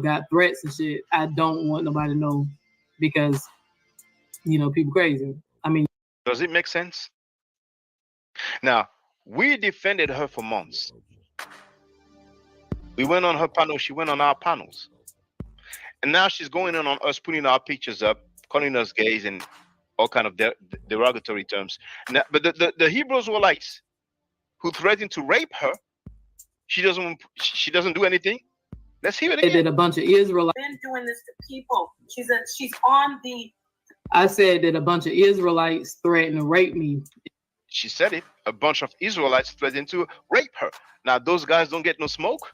got threats and shit, I don't want nobody to know because, people crazy. I mean, does it make sense? Now, we defended her for months. We went on her panel. She went on our panels, and now she's going in on us, putting our pictures up, calling us gays and all kind of derogatory terms. Now, but the Hebrew Israelites who threatened to rape her, she doesn't do anything. Let's hear it again. That a bunch of Israelites been doing this to people. She's on the. I said that a bunch of Israelites threatened to rape me. She said it. A bunch of Israelites threatened to rape her. Now those guys don't get no smoke.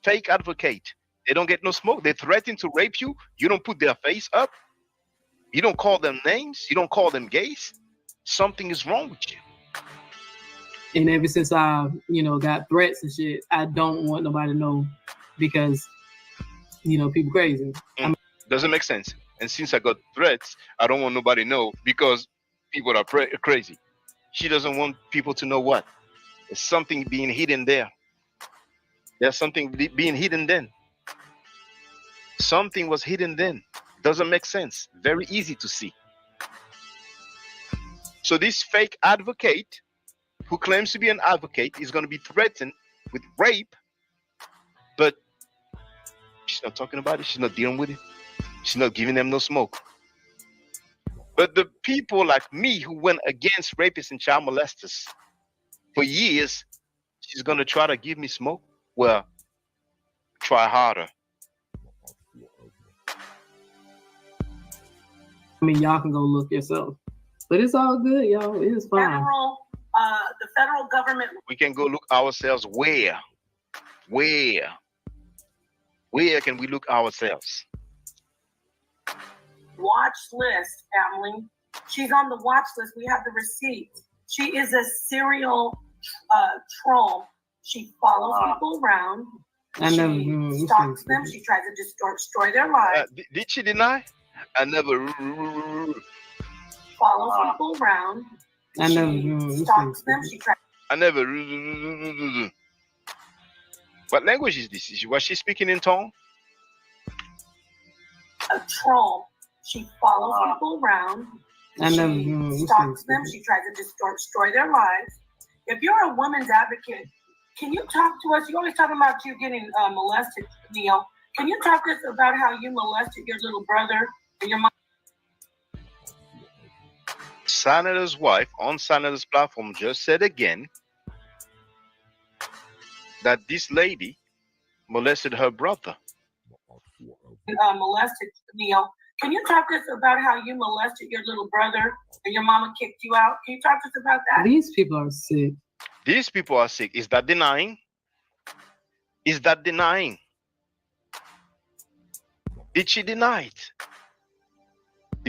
Fake advocate. They don't get no smoke. They threaten to rape you. You don't put their face up. You don't call them names. You don't call them gays. Something is wrong with you. And ever since I, got threats and shit, I don't want nobody to know because, people crazy. Doesn't make sense. And since I got threats, I don't want nobody to know because people are crazy. She doesn't want people to know what? There's something being hidden there. There's something being hidden then. Something was hidden then. Doesn't make sense. Very easy to see. So this fake advocate who claims to be an advocate is going to be threatened with rape, but she's not talking about it. She's not dealing with it. She's not giving them no smoke. But the people like me who went against rapists and child molesters for years, she's going to try to give me smoke? Well, try harder. I mean, y'all can go look yourself. But it's all good, y'all. It's fine. The federal government. We can go look ourselves where? Where can we look ourselves? Watch list, family. She's on the watch list. We have the receipts. She is a serial troll. She follows people around. She stalks them. She tries to destroy their lives. Did she deny? I never follows people around. She stalks them. She tries. I never. What language is this? Was she speaking in tongue? A troll. She follows people around. She stalks them. She tries to destroy their lives. If you're a woman's advocate, can you talk to us? You're always talking about you getting molested, Neil. Can you talk to us about how you molested your little brother and your mom? Senator's wife on Senator's platform just said again that this lady molested her brother. Molested, Neil. Can you talk to us about how you molested your little brother and your mama kicked you out? Can you talk to us about that? These people are sick. These people are sick. Is that denying? Is that denying? Did she deny it?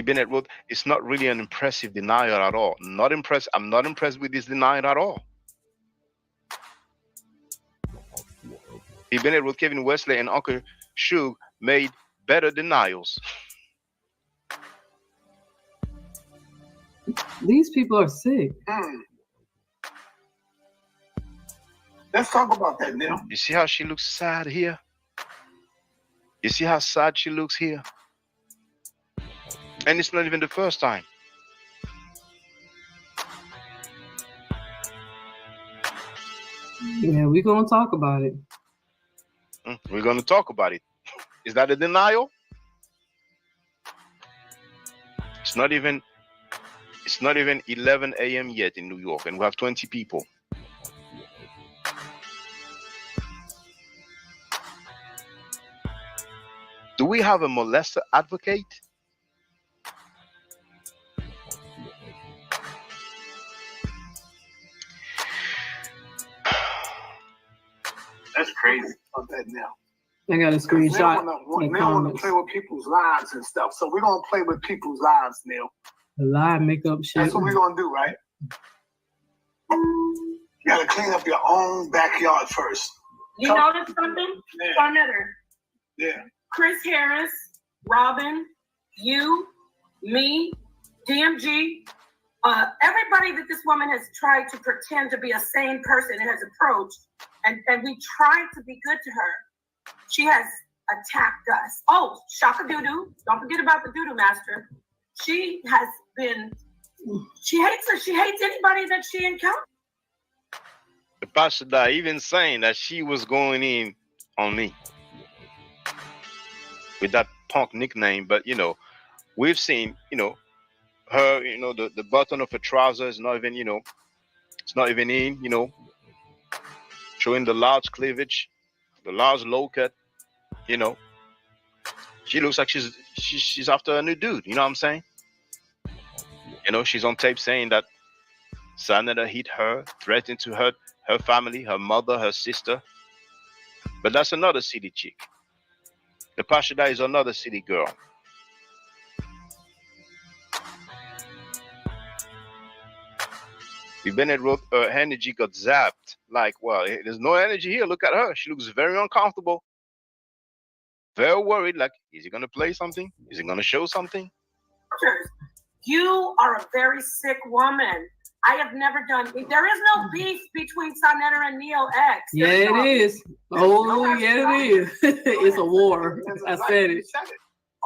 Bennett wrote, it's not really an impressive denial at all. Not impressed. I'm not impressed with this denial at all. Bennett wrote, Kevin Wesley and Uncle Shug made better denials. These people are sick. Let's talk about that now. You see how she looks sad here? You see how sad she looks here? And it's not even the first time. Yeah, we're going to talk about it. We're going to talk about it. Is that a denial? It's not even 11 a.m. yet in New York, and we have 20 people. Do we have a molester advocate? That's crazy. About that now. I got a screenshot. They want to play with people's lives and stuff. So we're going to play with people's lives, Neil. The lie make up shit. That's what we're going to do, right? You got to clean up your own backyard first. You notice something? Senator. Yeah. Chris Harris, Robin, you, me, DMG, Everybody that this woman has tried to pretend to be a sane person and has approached, and we tried to be good to her, she has attacked us. Oh, Shaka Doodoo. Don't forget about the Doodoo Master. She has been, she hates her. She hates anybody that she encounters. The Pastor even saying that she was going in on me with that punk nickname. But, you know, we've seen, you know, her, you know, the button of her trousers is not even, you know, it's not even in, you know, showing the large cleavage, the large low cut, you know. She looks like she's after a new dude, you know what I'm saying? You know, she's on tape saying that Senator hit her, threatened to hurt her family, her mother, her sister. But that's another city chick. The Pashida is another city girl. Bennett wrote her energy got zapped. Like, well, there's no energy here. Look at her. She looks very uncomfortable. Very worried. Like, is he going to play something? Is he going to show something? You are a very sick woman. I have never done. There is no beef between Sonetta and Neo X. Yeah, it is. Oh, yeah, it is. It's a war. I said it.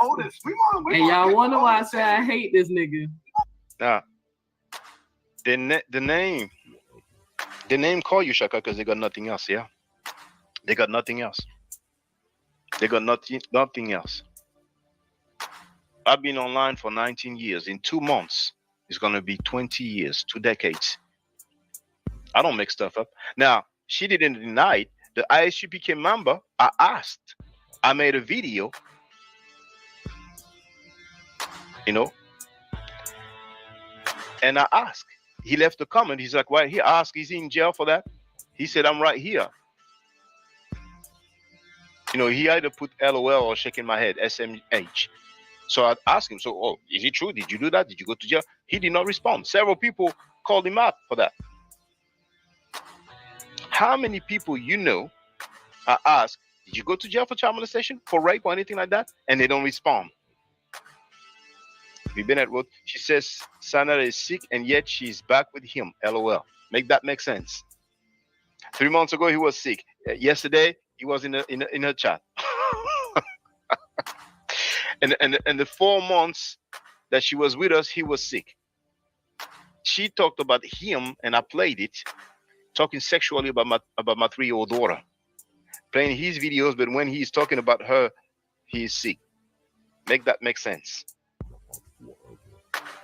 Otis, and y'all wonder why I say I hate this nigga. Nah. The name call you Shaka because they got nothing else. Yeah, they got nothing else. They got nothing else. I've been online for 19 years. In 2 months, it's gonna be 20 years, 2 decades. I don't make stuff up. Now, she didn't deny it. The ISUPK member, I asked. I made a video. You know, and I asked. He left a comment. He's like, why? He asked, is he in jail for that? He said, I'm right here. You know, he either put LOL or shaking my head, SMH. So I asked him, so, oh, is it true? Did you do that? Did you go to jail? He did not respond. Several people called him out for that. How many people you know, I asked, did you go to jail for child molestation, for rape or anything like that? And they don't respond. Bennett wrote, she says Sanada is sick and yet she's back with him. LOL. Make that make sense. 3 months ago he was sick. Yesterday he was in her chat. and the 4 months that she was with us, he was sick. She talked about him and I played it, talking sexually about my 3-year-old daughter, playing his videos, but when he's talking about her, he's sick. Make that make sense.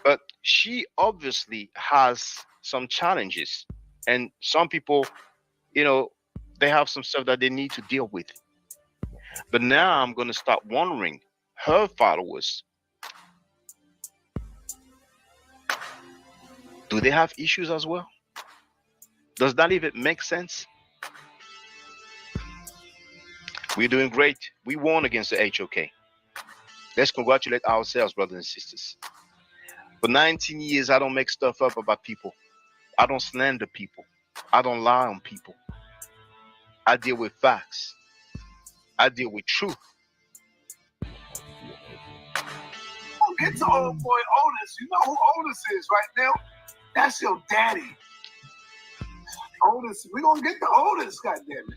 But she obviously has some challenges, and some people, you know, they have some stuff that they need to deal with. But now I'm going to start wondering, her followers, do they have issues as well? Does that even make sense? We're doing great. We won against the HOK. Let's congratulate ourselves, brothers and sisters. For 19 years, I don't make stuff up about people. I don't slander people. I don't lie on people. I deal with facts. I deal with truth. Don't get to old boy Otis. You know who Otis is right now? That's your daddy. Otis, we're going to get to Otis, goddammit.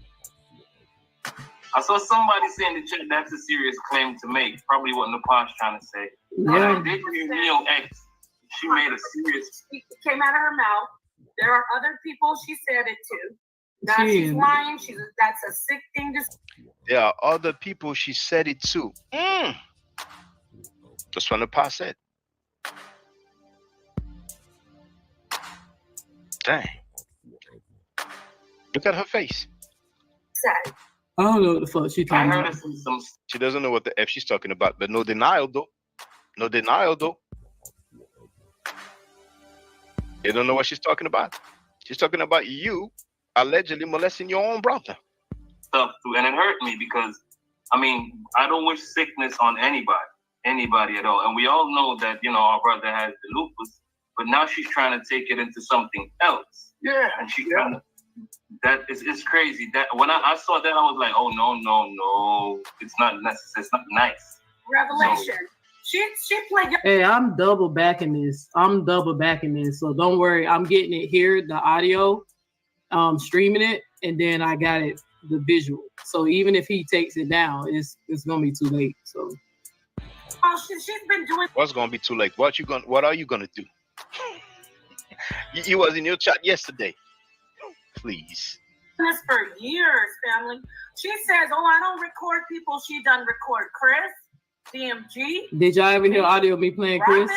I saw somebody saying in the chat that's a serious claim to make. Probably what Napash trying to say. Yeah. I did hear Neo X. She made a serious. It came out of her mouth. There are other people she said it to. Now she's lying. That's a sick thing to say. There are other people she said it to. That's what Napash said. Dang. Look at her face. Sad. I don't know what the fuck she talking about. She doesn't know what the F she's talking about, but no denial though. No denial though. You don't know what she's talking about. She's talking about you allegedly molesting your own brother. Stuff too, and it hurt me because, I mean, I don't wish sickness on anybody at all. And we all know that, you know, our brother has the lupus, but now she's trying to take it into something else. Yeah. And she's trying to, it's crazy. That when I saw that, I was like, oh no, it's not necessary. It's not nice. Revelation. She played. Hey, I'm double backing this. So don't worry. I'm getting it here, the audio, streaming it, and then I got it the visual. So even if he takes it down, it's gonna be too late. So she's been doing. What's gonna be too late? What are you gonna do? You was in your chat yesterday. Please. This for years, family. She says, "Oh, I don't record people." She done record Chris, DMG. Did y'all ever hear audio of me playing Chris?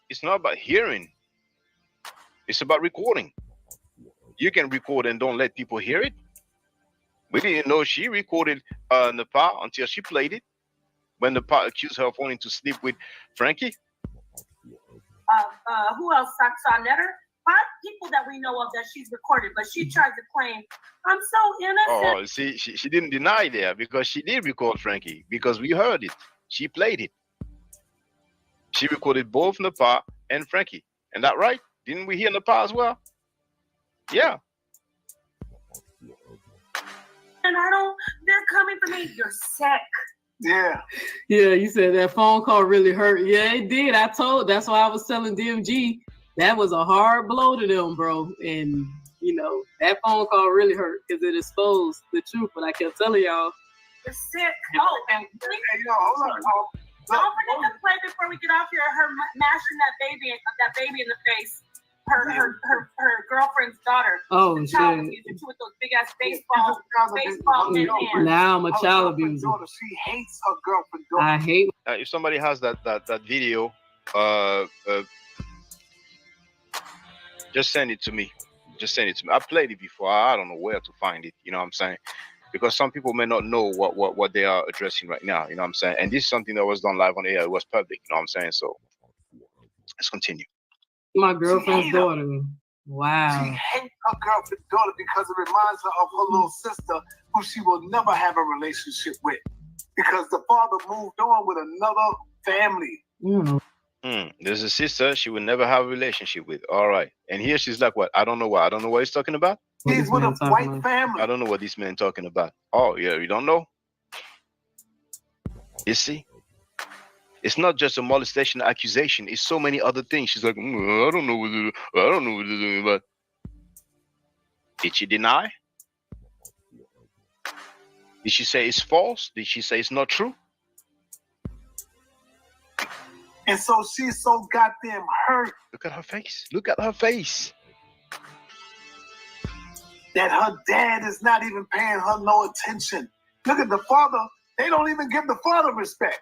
It's not about hearing. It's about recording. You can record and don't let people hear it. We didn't know she recorded Nepal until she played it. When Nepal accused her of wanting to sleep with Frankie. Who else? Netter? 5 people that we know of that she's recorded, but she tried to claim, I'm so innocent. Oh, see, she didn't deny there because she did record Frankie because we heard it. She played it. She recorded both Nepal and Frankie. And that right? Didn't we hear Nepal as well? Yeah. And they're coming for me. You're sick. Yeah. Yeah, you said that phone call really hurt. Yeah, it did. That's why I was telling DMG that was a hard blow to them, bro. And, that phone call really hurt because it exposed the truth. But I kept telling y'all. You're sick. Oh, and hold on. Don't forget to play before we get off here. Her mashing that baby in the face. Her girlfriend's daughter. Oh, the shit. Child abuser, too, with those big ass baseball in hand. Now I'm a child abuser. She hates her girlfriend. I hate. If somebody has that video, just send it to me. I played it before. I don't know where to find it. You know what I'm saying? Because some people may not know what they are addressing right now. You know what I'm saying? And this is something that was done live on air. It was public. You know what I'm saying? So let's continue. My girlfriend's daughter. Wow. She hates her girlfriend's daughter because it reminds her of her little sister who she will never have a relationship with because the father moved on with another family. There's a sister she would never have a relationship with. All right. And here she's like, what? I don't know what. I don't know what he's talking about. He's with a white family. I don't know what this man talking about. Oh, yeah. You don't know? You see? It's not just a molestation accusation. It's so many other things. She's like, I don't know what they're doing about. Did she deny? Did she say it's false? Did she say it's not true? And so she's so goddamn hurt. Look at her face. Look at her face. That her dad is not even paying her no attention. Look at the father. They don't even give the father respect.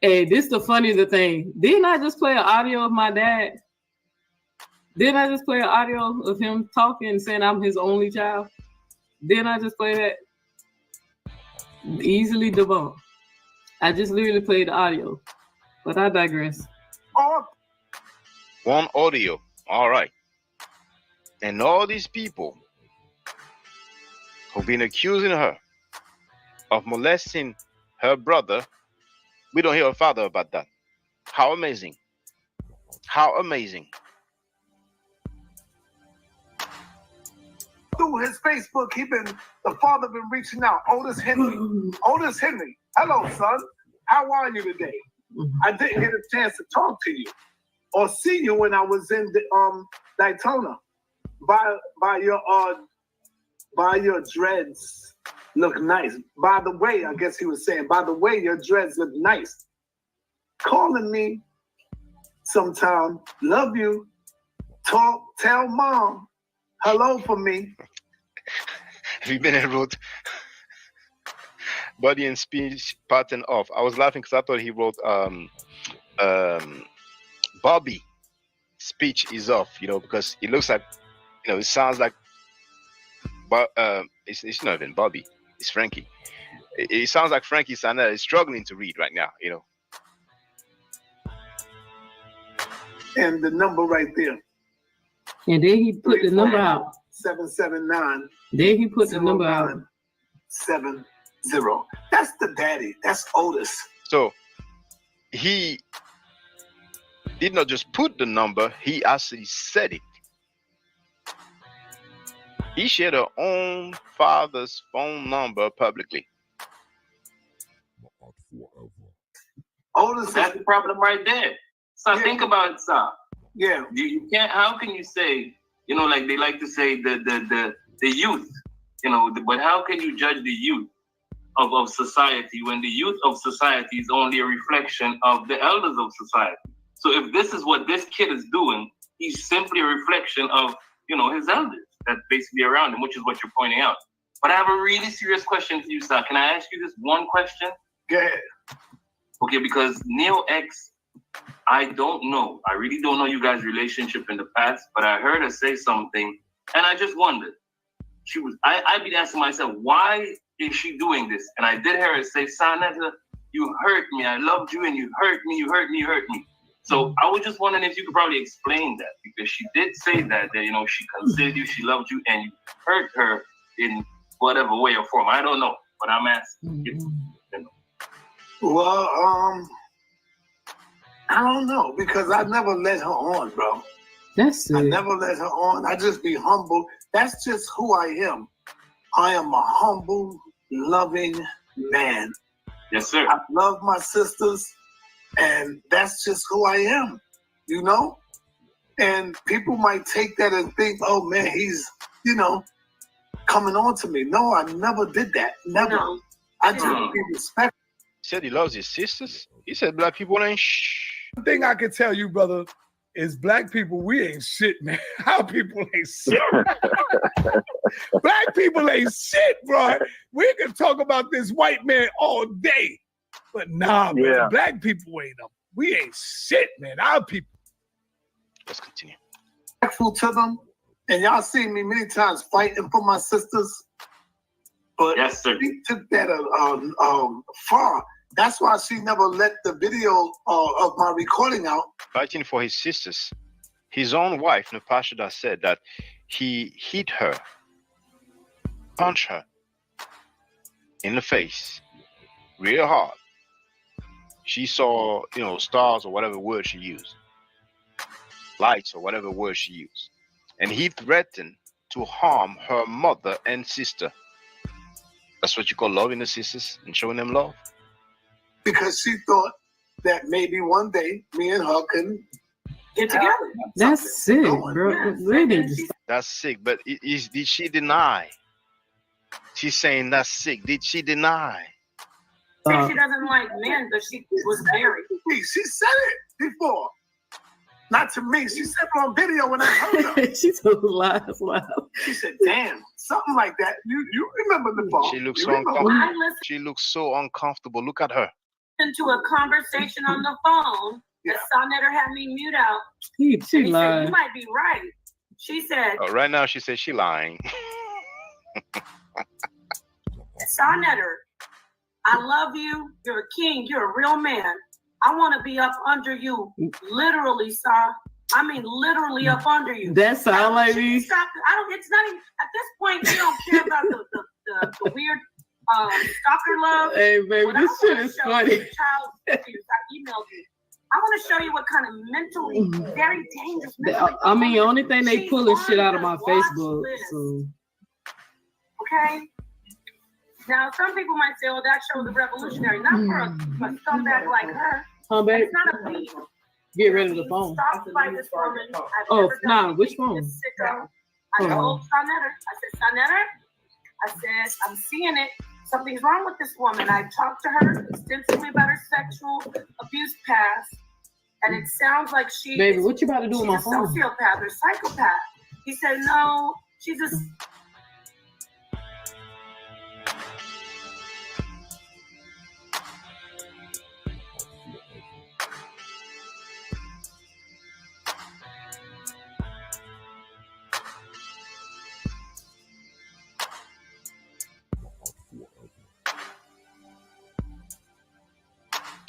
Hey, this is the funniest thing. Didn't I just play an audio of my dad? Didn't I just play an audio of him talking and saying I'm his only child? Didn't I just play that? Easily debunked. I just literally played the audio. But I digress. One audio. All right. And all these people who've been accusing her of molesting her brother, we don't hear her father about that. How amazing. How amazing. Through his Facebook, the father been reaching out. Otis Henry. Hello, son. How are you today? I didn't get a chance to talk to you or see you when I was in Daytona. By your dreads look nice. By the way, I guess he was saying, by the way, your dreads look nice. Calling me sometime. Love you. Talk. Tell mom hello for me. Have you been and wrote body and speech pattern off? I was laughing because I thought he wrote Bobby speech is off, because it looks like, it sounds like, but it's not even Bobby, it's Frankie. It sounds like Frankie Sanel is struggling to read right now, And the number right there. And then he put the number out. 779. Then he put the number out. 70. That's the daddy. That's Otis. So he did not just put the number, he actually said it. He shared her own father's phone number publicly. Older sister. That's the problem right there. So think about it, sir. Yeah. You can't. How can you say? You know, like they like to say the youth. You know, but how can you judge the youth of society when the youth of society is only a reflection of the elders of society? So if this is what this kid is doing, he's simply a reflection of, you know, his elders that's basically around him, which is what you're pointing out. But I have a really serious question for you, sir. Can I ask you this one question? Go ahead. Okay, because Neo X, I don't know. I really don't know you guys' relationship in the past, but I heard her say something, and I just wondered. I'd be asking myself, why is she doing this? And I did hear her say, Sanetta, you hurt me. I loved you, and you hurt me. You hurt me. You hurt me. So I was just wondering if you could probably explain that, because she did say that you know, she considered you, she loved you, and you hurt her in whatever way or form. I don't know, but I'm asking. You know. Well, I don't know, because I never let her on, bro. That's it. I never let her on. I just be humble. That's just who I am. I am a humble, loving man. Yes, sir. I love my sisters, and that's just who I am, you know? And people might take that and think, oh man, he's, you know, coming on to me. No, I never did that. Never. No. I just be respectful. He said he loves his sisters. He said black people ain't One thing I can tell you, brother, is black people, we ain't shit, man. Our people ain't shit. Black people ain't shit, bro. We can talk about this white man all day, but nah, man, black people ain't them. We ain't shit, man. Our people. Let's continue. Respectful to them, and y'all seen me many times fighting for my sisters, but yes, sir. She took that far. That's why she never let the video of my recording out. Fighting for his sisters. His own wife, Napashida, said that he hit her, punched her in the face real hard. She saw, you know, stars or whatever word she used, lights or whatever word she used. And he threatened to harm her mother and sister. That's what you call loving the sisters and showing them love? Because she thought that maybe one day me and her can get together. That's sick, bro. Really? That's sick. But did she deny? She's saying that's sick. Did she deny? Say she doesn't like men, but she was married. She said it before. Not to me. She said it on video when I heard her. She told lies. Wow. She said, damn, something like that. You remember the phone. She looks so uncomfortable. She looks so uncomfortable. Look at her. Into a conversation on the phone that Sonnetter had me mute out. She and he lied. said, you might be right. She said, Oh, right now she said she lying. Sonnetter, I love you. You're a king. You're a real man. I want to be up under you. Literally, sir. I mean, literally up under you. That sound like me. Stop. It's not even, at this point, we don't care about the weird stalker love. Hey, baby, this shit is funny. Child abuse. I emailed you. I want to show you what kind of mentally very dangerous. I mean, the only thing they pulling shit out of my Facebook. So. Okay. Now, some people might say, "Oh, that shows a revolutionary." Not for a scumbag like her. Babe? It's not a beat. Get rid of the phone. Stalked by this woman. Oh, nah, which phone? I told Sonnetter. I said, Sonnetter. I said, I'm seeing it. Something's wrong with this woman. I talked to her extensively about her sexual abuse past, and it sounds like she. Baby, what you about to do with my phone? She's a sociopath or psychopath. He said, no, she's a.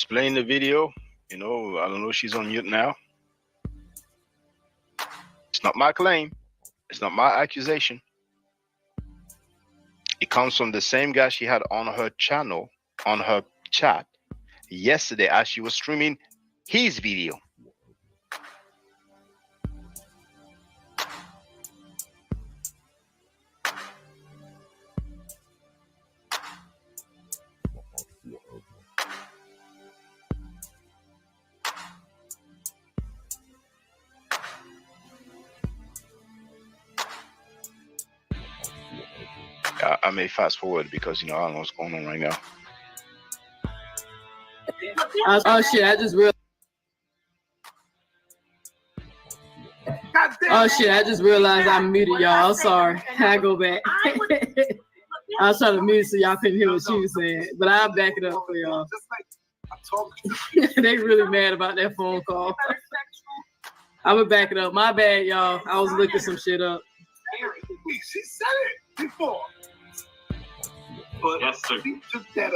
Playing the video, you know, I don't know if she's on mute now. It's not my claim. It's not my accusation. It comes from the same guy she had on her channel, on her chat yesterday as she was streaming his video. I may fast forward because I don't know what's going on right now. Oh shit! I just realized. Oh shit! I just realized I muted y'all. I'm sorry. I go back. I was trying to mute so y'all couldn't hear what she was saying, but I'll back it up for y'all. They really mad about that phone call. I would back it up. My bad, y'all. I was looking some shit up. She said it before. But yes, sir. She took that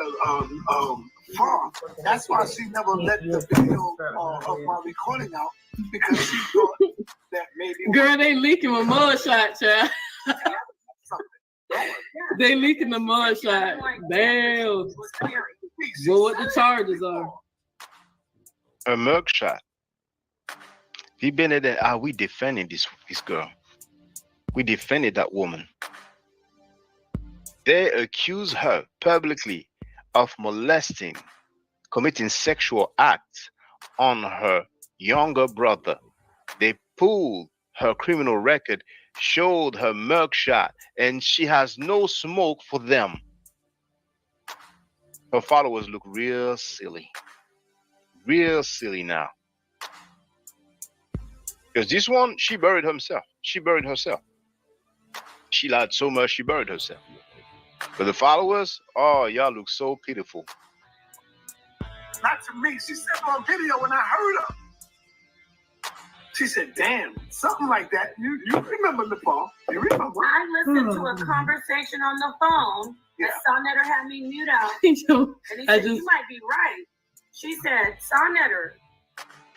far. That's why she never let the video of my recording out, because she thought that maybe. Girl, they leaking my mugshot, child. They leaking the mugshot. Damn. Well, what the charges are? A mugshot. We Bennett and we defending this girl. We defended that woman. They accuse her publicly of molesting, committing sexual acts on her younger brother. They pulled her criminal record, showed her mugshot, and she has no smoke for them. Her followers look real silly. Real silly now. Because this one, she buried herself. She buried herself. She lied so much, she buried herself. But the followers, oh, y'all look so pitiful. Not to me. She said on video when I heard her. She said, damn, something like that. You remember Nepal. You remember. I listened to a conversation on the phone that Sonnetter had me mute out. And he said, you might be right. She said, Sonnetter,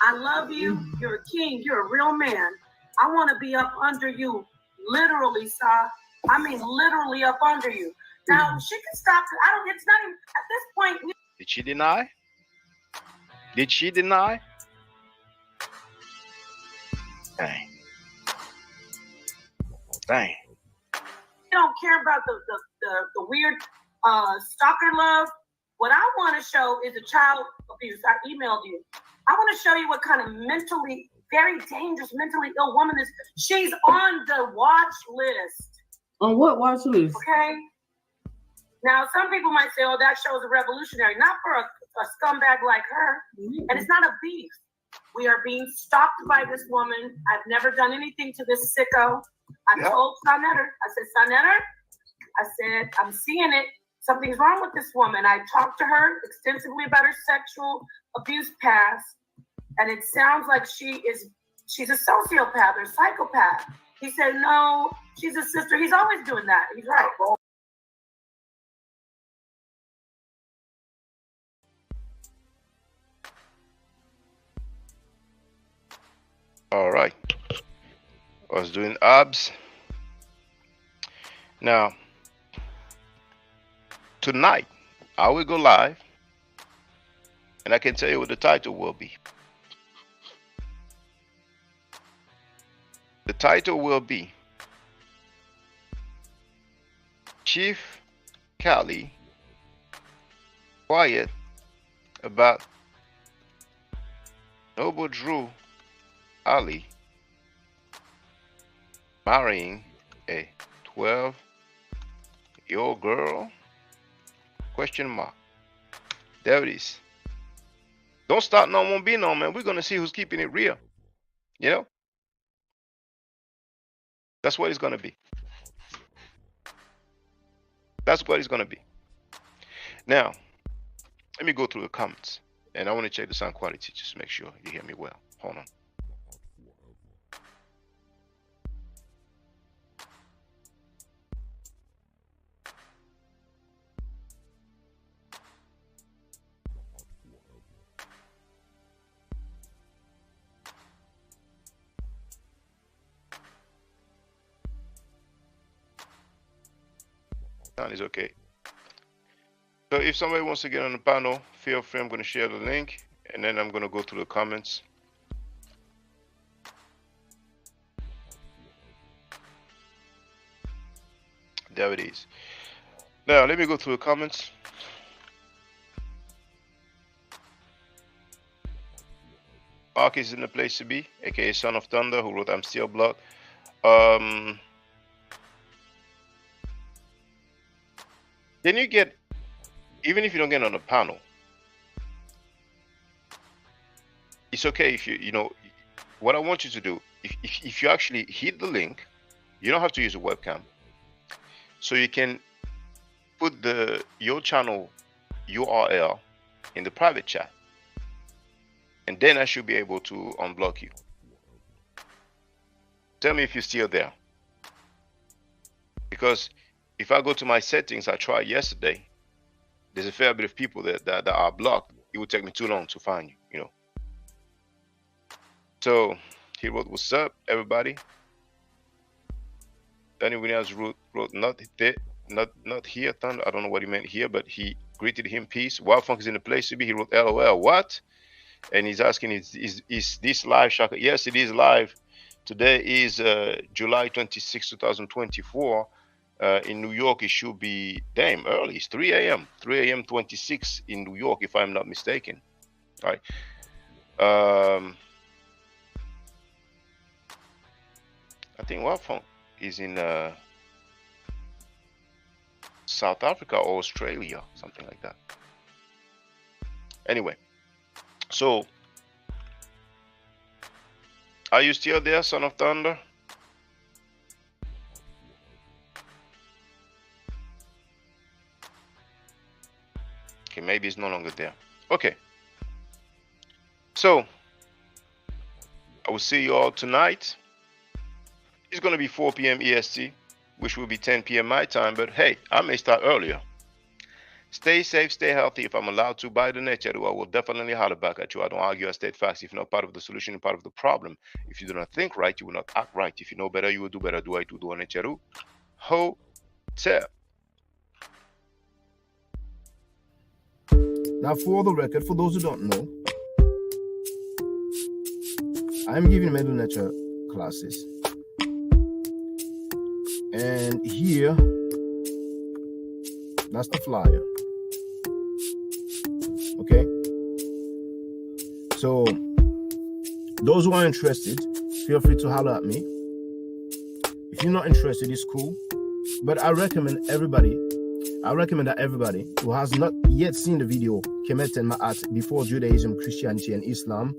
I love you. You're a king. You're a real man. I want to be up under you. Literally, Sa. I mean, literally up under you. Now, she can stop. It's not even, at this point. Did she deny? Did she deny? Dang. Dang. You don't care about the weird stalker love. What I want to show is a child abuse. I emailed you. I want to show you what kind of mentally, very dangerous, mentally ill woman is. She's on the watch list. On what watch list? Okay. Now, some people might say, oh, that shows a revolutionary. Not for a scumbag like her. And it's not a beef. We are being stalked by this woman. I've never done anything to this sicko. I told Sonnetter, I said, Sonnetter, I said, I'm seeing it. Something's wrong with this woman. I talked to her extensively about her sexual abuse past. And it sounds like she's a sociopath or psychopath. He said, no, she's a sister. He's always doing that. He's right. All right. I was doing abs. Now, tonight, I will go live, and I can tell you what the title will be. The title will be Chief Cali quiet about Noble Drew Ali marrying a 12-year-old girl? Question mark. There it is. Don't start no one be no man. We're gonna see who's keeping it real. You know? That's what it's gonna be. That's what it's gonna be. Now, let me go through the comments. And I want to check the sound quality just to make sure you hear me well. Hold on. Sound is okay. So if somebody wants to get on the panel, feel free. I'm going to share the link, and then I'm going to go through the comments. There it is. Now let me go through the comments. Mark is in the place to be, aka Son of Thunder, who wrote I'm Still Blood. Then you get, even if you don't get on the panel, it's okay if you know, what I want you to do, if you actually hit the link, you don't have to use a webcam. So you can put your channel URL in the private chat. And then I should be able to unblock you. Tell me if you're still there. Because if I go to my settings, I tried yesterday, there's a fair bit of people that are blocked. It would take me too long to find you, you know. So he wrote, "What's up, everybody?" Danny Williams wrote not there, not here, Thunder. I don't know what he meant here, but he greeted him peace. Wild Funk is in the place to be. He wrote LOL. What? And he's asking, is this live, Shaka? Yes, it is live. Today is July 26, 2024. In New York, it should be damn early. It's 3 a.m. 3 a.m. 26 in New York, if I'm not mistaken. All right. I think Wild Funk is in South Africa or Australia, something like that. Anyway, so are you still there, Son of Thunder? Okay, maybe it's no longer there. Okay, so I will see you all tonight. It's going to be 4 p.m. EST, which will be 10 p.m. my time, but hey, I may start earlier. Stay safe, stay healthy. If I'm allowed to by the nature, I will definitely holler back at you. I don't argue, I state facts. If you're not part of the solution, part of the problem. If you do not think right, you will not act right. If you know better, you will do better. Do I do on Echeru? Hotel. Now, for the record, for those who don't know, I'm giving middle nature classes. And here, that's the flyer. Okay? So, those who are interested, feel free to holler at me. If you're not interested, it's cool. But I recommend that everybody who has not yet seen the video, Kemet and Ma'at, Before Judaism, Christianity, and Islam,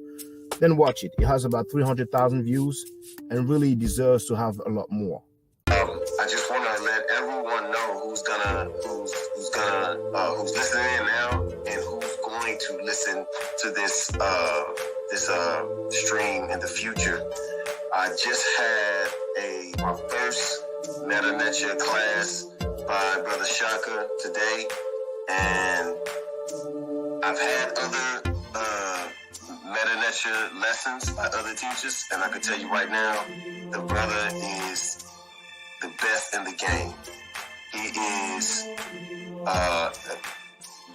then watch it. It has about 300,000 views and really deserves to have a lot more. I just want to let everyone know who's listening in now and who's going to listen to this stream in the future. I just had my first Meta Nature class by Brother Shaka today, and I've had other Meta Nature lessons by other teachers, and I can tell you right now, the brother is the best in the game. He is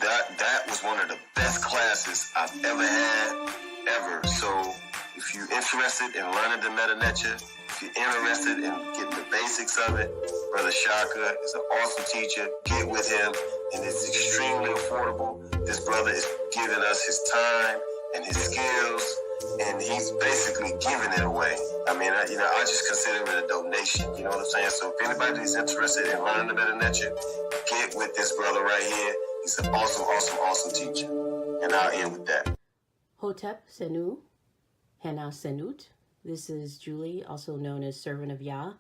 that was one of the best classes I've ever had ever. So if you're interested in learning the Meta Nature, if you're interested in getting the basics of it, Brother Shaka is an awesome teacher. Get with him, and it's extremely affordable. This brother is giving us his time and his skills, and he's basically giving it away. I mean, I just consider it a donation. You know what I'm saying? So if anybody is interested in learning the Meta Nature, get with this brother right here. He's an awesome, awesome, awesome teacher. And I'll end with that. Hotep Senu, Hana Senut. This is Julie, also known as Servant of Yah,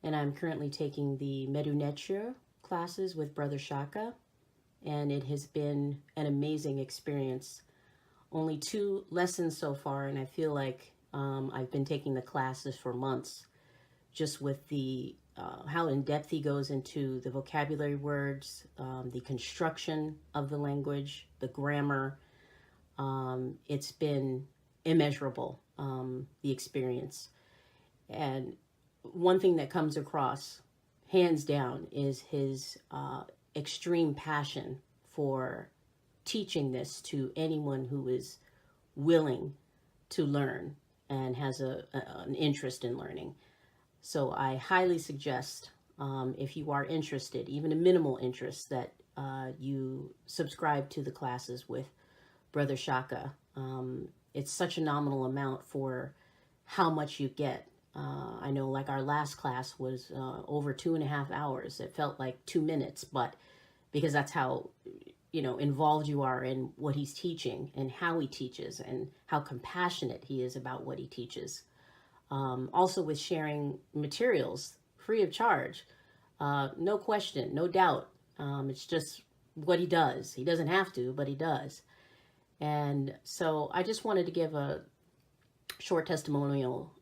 and I'm currently taking the Medu Neture classes with Brother Shaka, and it has been an amazing experience. Only 2 lessons so far, and I feel like I've been taking the classes for months, just with the how in depth he goes into the vocabulary words, the construction of the language, the grammar. It's been immeasurable, the experience. And one thing that comes across, hands down, is his extreme passion for teaching this to anyone who is willing to learn and has an interest in learning. So I highly suggest, if you are interested, even a minimal interest, that you subscribe to the classes with Brother Shaka. It's such a nominal amount for how much you get. I know, like, our last class was over 2.5 hours. It felt like 2 minutes, but because that's how, involved you are in what he's teaching and how he teaches and how compassionate he is about what he teaches. Also with sharing materials free of charge, no question, no doubt. It's just what he does. He doesn't have to, but he does. And so I just wanted to give a short testimonial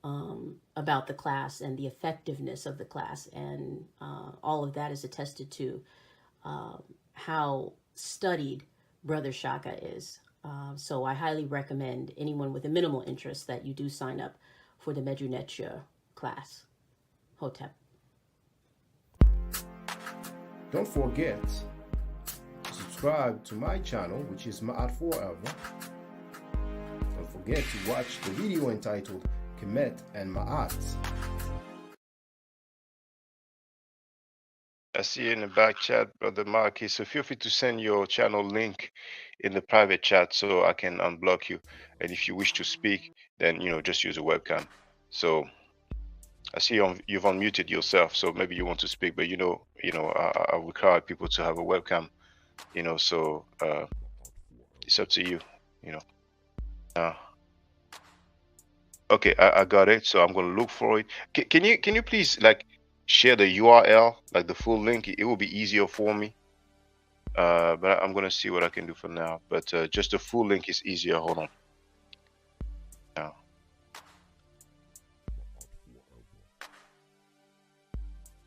about the class and the effectiveness of the class. And all of that is attested to how studied Brother Shaka is. So I highly recommend anyone with a minimal interest that you do sign up for the Medu Netia class. Hotep. Don't forget to subscribe to my channel, which is Ma'at Forever. Don't forget to watch the video entitled Kemet and Ma'at. I see you in the back chat, Brother Marky. So feel free to send your channel link in the private chat so I can unblock you. And if you wish to speak, then just use a webcam. So I see you've unmuted yourself, so maybe you want to speak, but I require people to have a webcam. So it's up to you. Okay, I got it. So I'm gonna look for it. Can you please share the URL, like the full link? It will be easier for me. But I'm gonna see what I can do for now. But just the full link is easier. Hold on. Now.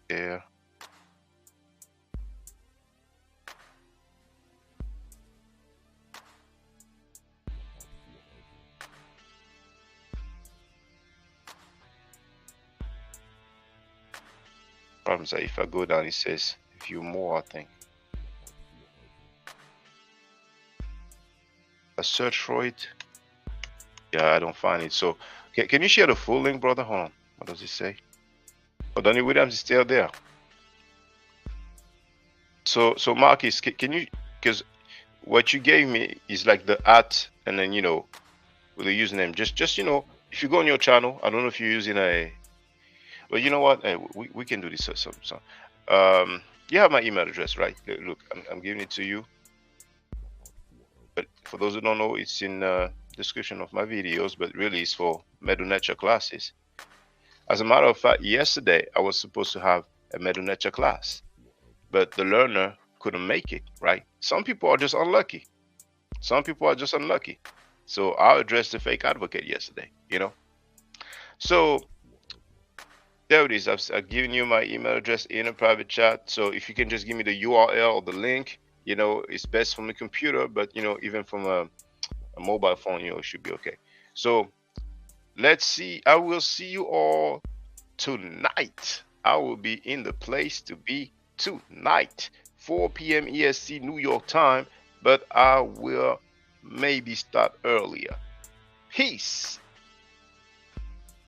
Yeah. Problems are if I go down, it says view more, I think. I search for it. Yeah, I don't find it. So can you share the full link, brother? Hold on. What does it say? Oh, Donnie Williams is still there. So Marcus, can you, because what you gave me is like the @ and then with the username. Just if you go on your channel, I don't know if you're using but you know what? Hey, we can do this. You have my email address, right? Look, I'm giving it to you. But for those who don't know, it's in the description of my videos, but really it's for Medu Netia classes. As a matter of fact, yesterday I was supposed to have a Medu Netia class, but the learner couldn't make it, right? Some people are just unlucky. So I addressed the fake advocate yesterday, So there it is. I've given you my email address in a private chat. So if you can just give me the URL or the link, it's best from the computer, but even from a mobile phone, it should be okay. So let's see. I will see you all tonight. I will be in the place to be tonight, 4 p.m. EST New York time, but I will maybe start earlier. Peace.